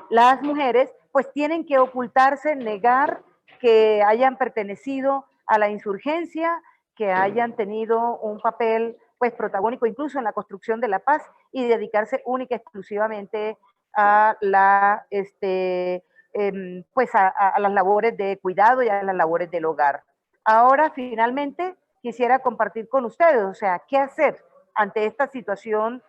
las mujeres pues tienen que ocultarse, negar que hayan pertenecido a la insurgencia, que hayan tenido un papel pues protagónico incluso en la construcción de la paz y dedicarse única y exclusivamente a la a las labores de cuidado y a las labores del hogar. Ahora finalmente quisiera compartir con ustedes, o sea, qué hacer ante esta situación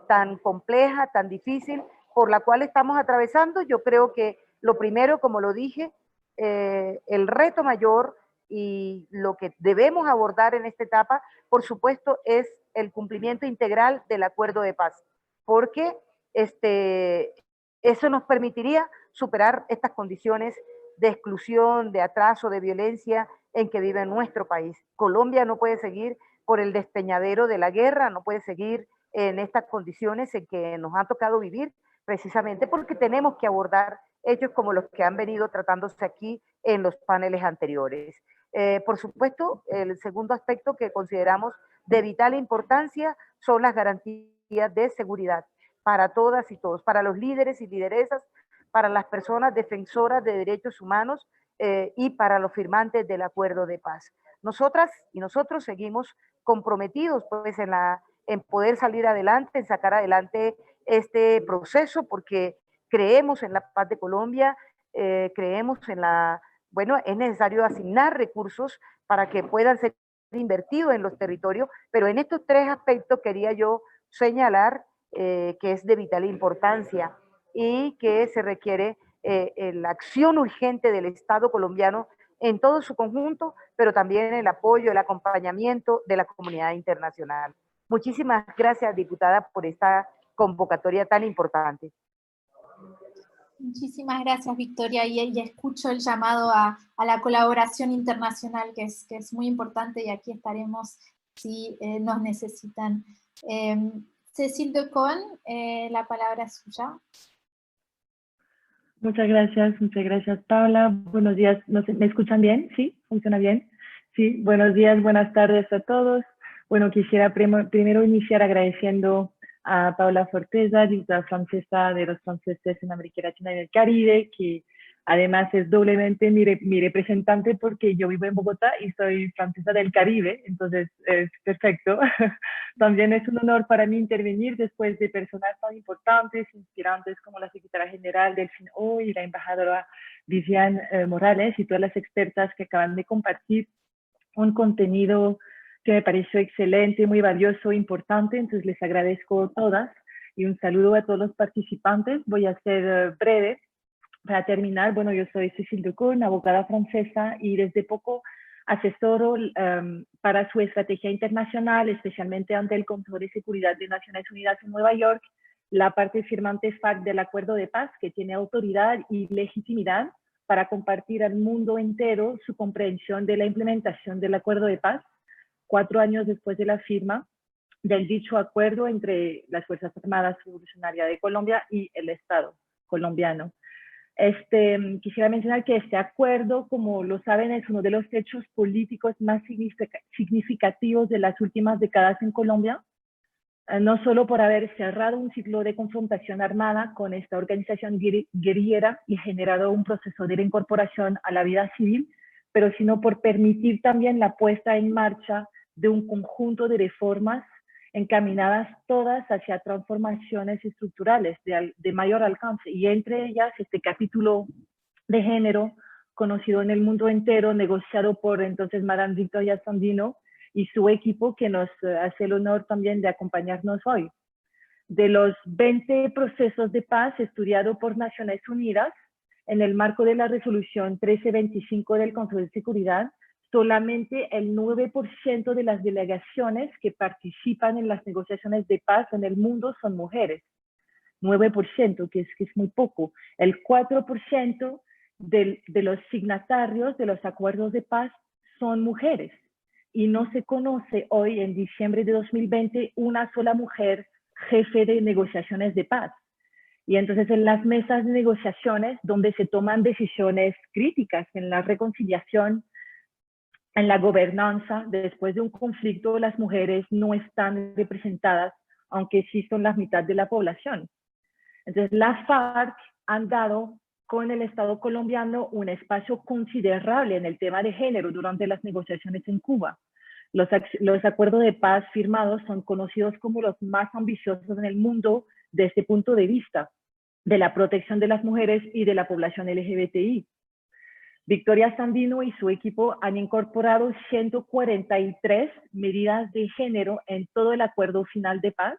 tan compleja, tan difícil, por la cual estamos atravesando. Yo creo que lo primero, como lo dije, el reto mayor y lo que debemos abordar en esta etapa, por supuesto, es el cumplimiento integral del acuerdo de paz, porque eso nos permitiría superar estas condiciones de exclusión, de atraso, de violencia en que vive nuestro país. Colombia no puede seguir por el despeñadero de la guerra, no puede seguir en estas condiciones en que nos ha tocado vivir, precisamente porque tenemos que abordar hechos como los que han venido tratándose aquí en los paneles anteriores. Por supuesto, el segundo aspecto que consideramos de vital importancia son las garantías de seguridad para todas y todos, para los líderes y lideresas, para las personas defensoras de derechos humanos y para los firmantes del acuerdo de paz. Nosotras y nosotros seguimos comprometidos pues en poder salir adelante, en sacar adelante este proceso, porque creemos en la paz de Colombia, creemos en es necesario asignar recursos para que puedan ser invertidos en los territorios, pero en estos tres aspectos quería yo señalar que es de vital importancia y que se requiere la acción urgente del Estado colombiano en todo su conjunto, pero también el apoyo, el acompañamiento de la comunidad internacional. Muchísimas gracias, diputada, por esta convocatoria tan importante. Muchísimas gracias, Victoria, y escucho el llamado a la colaboración internacional, que es muy importante, y aquí estaremos si nos necesitan. Cécile Decon, la palabra es suya. Muchas gracias, Paula. Buenos días, ¿me escuchan bien? ¿Sí? ¿Funciona bien? Sí, buenos días, buenas tardes a todos. Bueno, quisiera primero iniciar agradeciendo a Paula Forteza, diputada francesa de los franceses en América Latina y el Caribe, que además es doblemente mi representante porque yo vivo en Bogotá y soy francesa del Caribe, entonces es perfecto. También es un honor para mí intervenir después de personas tan importantes, inspirantes como la secretaria general del FINO y la embajadora Vivian Morales y todas las expertas que acaban de compartir un contenido que me pareció excelente, muy valioso, importante, entonces les agradezco a todas y un saludo a todos los participantes. Voy a ser breve Para terminar, bueno, yo soy Cécile Ducourn, abogada francesa, y desde poco asesoro para su estrategia internacional, especialmente ante el Consejo de Seguridad de Naciones Unidas en Nueva York, la parte firmante FARC del Acuerdo de Paz, que tiene autoridad y legitimidad para compartir al mundo entero su comprensión de la implementación del Acuerdo de Paz, 4 años después de la firma del dicho acuerdo entre las Fuerzas Armadas Revolucionarias de Colombia y el Estado colombiano. Quisiera mencionar que este acuerdo, como lo saben, es uno de los hechos políticos más significativos de las últimas décadas en Colombia, no solo por haber cerrado un ciclo de confrontación armada con esta organización guerrillera y generado un proceso de reincorporación a la vida civil, pero sino por permitir también la puesta en marcha de un conjunto de reformas encaminadas todas hacia transformaciones estructurales de mayor alcance, y entre ellas este capítulo de género conocido en el mundo entero, negociado por entonces Madame Victoria Sandino y su equipo, que nos hace el honor también de acompañarnos hoy. De los 20 procesos de paz estudiados por Naciones Unidas en el marco de la resolución 1325 del Consejo de Seguridad, solamente el 9% de las delegaciones que participan en las negociaciones de paz en el mundo son mujeres. 9%, que es muy poco. El 4% de los signatarios de los acuerdos de paz son mujeres. Y no se conoce hoy, en diciembre de 2020, una sola mujer jefe de negociaciones de paz. Y entonces en las mesas de negociaciones, donde se toman decisiones críticas en la reconciliación, en la gobernanza, después de un conflicto, las mujeres no están representadas, aunque sí son la mitad de la población. Entonces, las FARC han dado con el Estado colombiano un espacio considerable en el tema de género durante las negociaciones en Cuba. Los acuerdos de paz firmados son conocidos como los más ambiciosos en el mundo desde este punto de vista de la protección de las mujeres y de la población LGBTI. Victoria Sandino y su equipo han incorporado 143 medidas de género en todo el acuerdo final de paz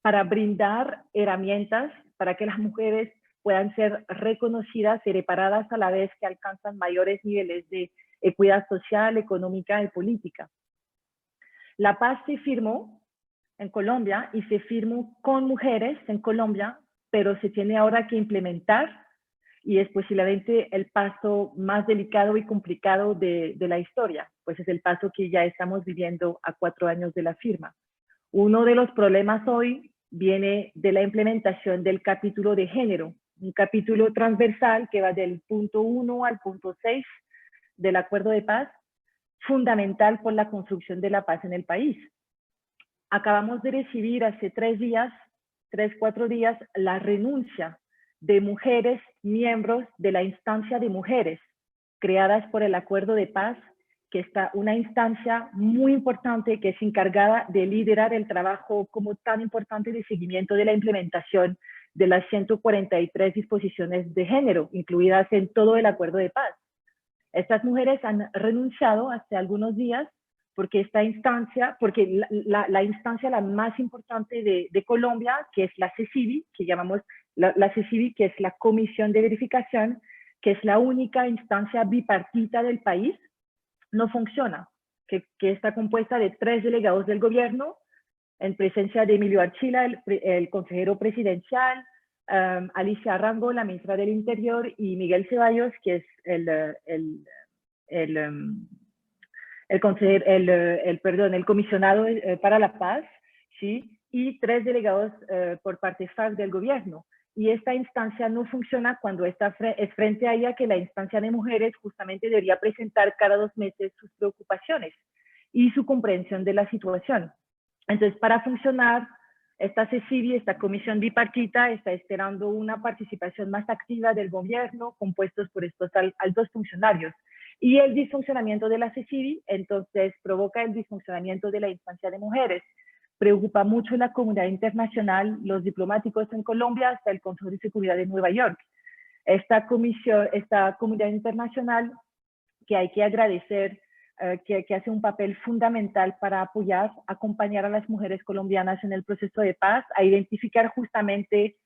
para brindar herramientas para que las mujeres puedan ser reconocidas y reparadas a la vez que alcanzan mayores niveles de equidad social, económica y política. La paz se firmó en Colombia y se firmó con mujeres en Colombia, pero se tiene ahora que implementar, y es posiblemente el paso más delicado y complicado de la historia, pues es el paso que ya estamos viviendo a 4 años de la firma. Uno de los problemas hoy viene de la implementación del capítulo de género, un capítulo transversal que va del punto 1 al punto 6 del acuerdo de paz, fundamental por la construcción de la paz en el país. Acabamos de recibir hace 4 días, la renuncia de mujeres miembros de la instancia de mujeres creadas por el acuerdo de paz, que está una instancia muy importante que es encargada de liderar el trabajo como tan importante de seguimiento de la implementación de las 143 disposiciones de género incluidas en todo el acuerdo de paz. Estas mujeres han renunciado hace algunos días porque esta instancia, porque la instancia la más importante de Colombia, que es la CECIVI, que llamamos la CECIVI, que es la Comisión de Verificación, que es la única instancia bipartita del país, no funciona, que está compuesta de 3 delegados del gobierno, en presencia de Emilio Archila, el consejero presidencial, Alicia Arango, la ministra del Interior, y Miguel Ceballos, que es el comisionado para la paz, ¿sí? Y 3 delegados por parte FARC del gobierno. Y esta instancia no funciona cuando es frente a ella, que la instancia de mujeres justamente debería presentar cada 2 meses sus preocupaciones y su comprensión de la situación. Entonces, para funcionar, esta CECIVI, esta comisión bipartita, está esperando una participación más activa del gobierno, compuestos por estos altos funcionarios. Y el disfuncionamiento de la CECIVI, entonces, provoca el disfuncionamiento de la instancia de mujeres. Preocupa mucho la comunidad internacional, los diplomáticos en Colombia, hasta el Consejo de Seguridad de Nueva York. Esta comunidad internacional, que hay que agradecer, que hace un papel fundamental para apoyar, acompañar a las mujeres colombianas en el proceso de paz, a identificar justamente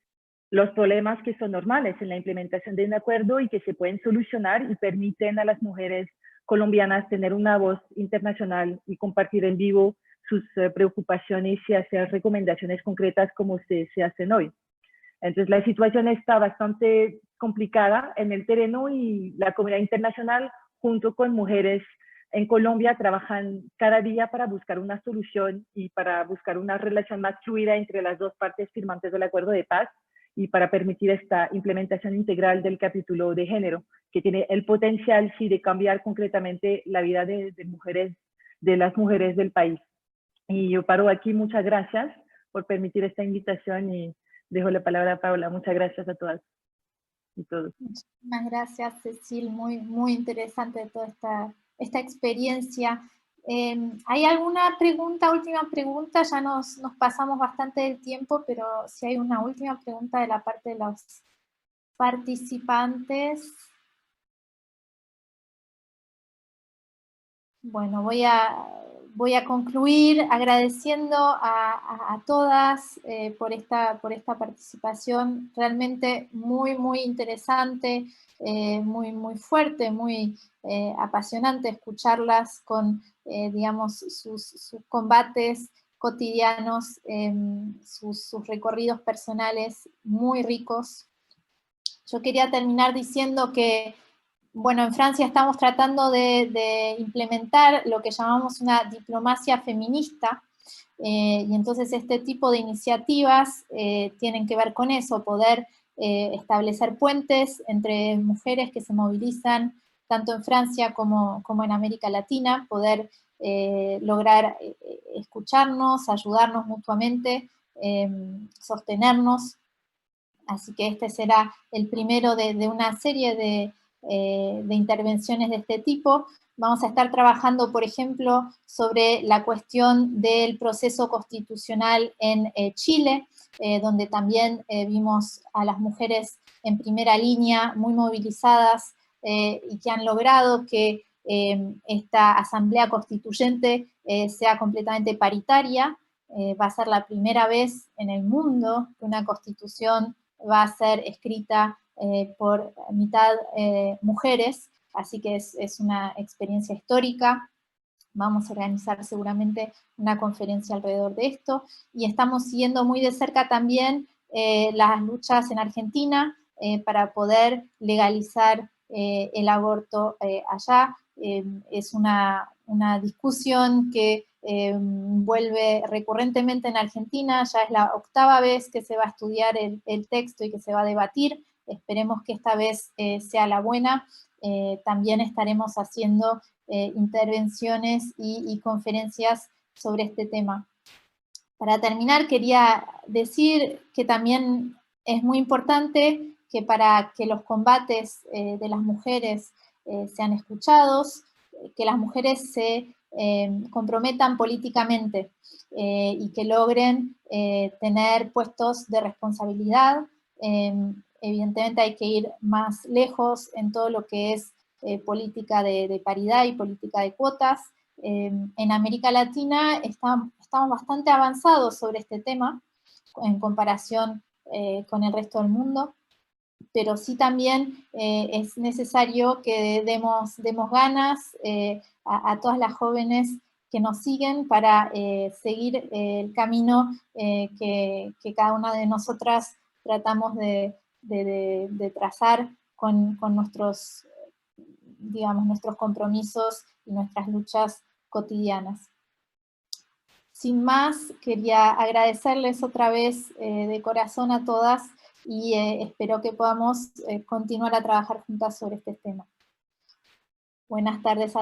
los problemas que son normales en la implementación de un acuerdo y que se pueden solucionar y permiten a las mujeres colombianas tener una voz internacional y compartir en vivo sus preocupaciones y hacer recomendaciones concretas como se hacen hoy. Entonces la situación está bastante complicada en el terreno y la comunidad internacional junto con mujeres en Colombia trabajan cada día para buscar una solución y para buscar una relación más fluida entre las dos partes firmantes del acuerdo de paz y para permitir esta implementación integral del capítulo de género, que tiene el potencial sí de cambiar concretamente la vida de las mujeres del país. Y yo paro aquí, muchas gracias por permitir esta invitación y dejo la palabra a Paula. Muchas gracias a todas y todos. Muchísimas gracias, Cecil, muy interesante toda esta experiencia. ¿Hay alguna pregunta, última pregunta? Ya nos pasamos bastante del tiempo, pero si hay una última pregunta de la parte de los participantes. Bueno, voy a concluir agradeciendo a todas por esta participación realmente muy interesante, muy fuerte, muy apasionante escucharlas con, digamos, sus combates cotidianos, sus recorridos personales muy ricos. Yo quería terminar diciendo que bueno, en Francia estamos tratando de implementar lo que llamamos una diplomacia feminista, y entonces este tipo de iniciativas tienen que ver con eso, poder establecer puentes entre mujeres que se movilizan tanto en Francia como en América Latina, poder lograr escucharnos, ayudarnos mutuamente, sostenernos. Así que este será el primero de una serie de intervenciones de este tipo. Vamos a estar trabajando, por ejemplo, sobre la cuestión del proceso constitucional en Chile, donde también vimos a las mujeres en primera línea, muy movilizadas, y que han logrado que esta asamblea constituyente sea completamente paritaria. Va a ser la primera vez en el mundo que una constitución va a ser escrita por mitad mujeres, así que es una experiencia histórica. Vamos a organizar seguramente una conferencia alrededor de esto, y estamos siguiendo muy de cerca también las luchas en Argentina para poder legalizar el aborto allá. Es una discusión que vuelve recurrentemente en Argentina, ya es la 8ª vez que se va a estudiar el texto y que se va a debatir. Esperemos que esta vez sea la buena. También estaremos haciendo intervenciones y conferencias sobre este tema. Para terminar, quería decir que también es muy importante que para que los combates de las mujeres sean escuchados, que las mujeres se comprometan políticamente y que logren tener puestos de responsabilidad. Evidentemente hay que ir más lejos en todo lo que es política de paridad y política de cuotas. En América Latina estamos bastante avanzados sobre este tema en comparación con el resto del mundo, pero sí también es necesario que demos ganas a todas las jóvenes que nos siguen para seguir el camino que cada una de nosotras tratamos de trazar con nuestros, digamos, nuestros compromisos y nuestras luchas cotidianas. Sin más, quería agradecerles otra vez de corazón a todas y espero que podamos continuar a trabajar juntas sobre este tema. Buenas tardes a todos.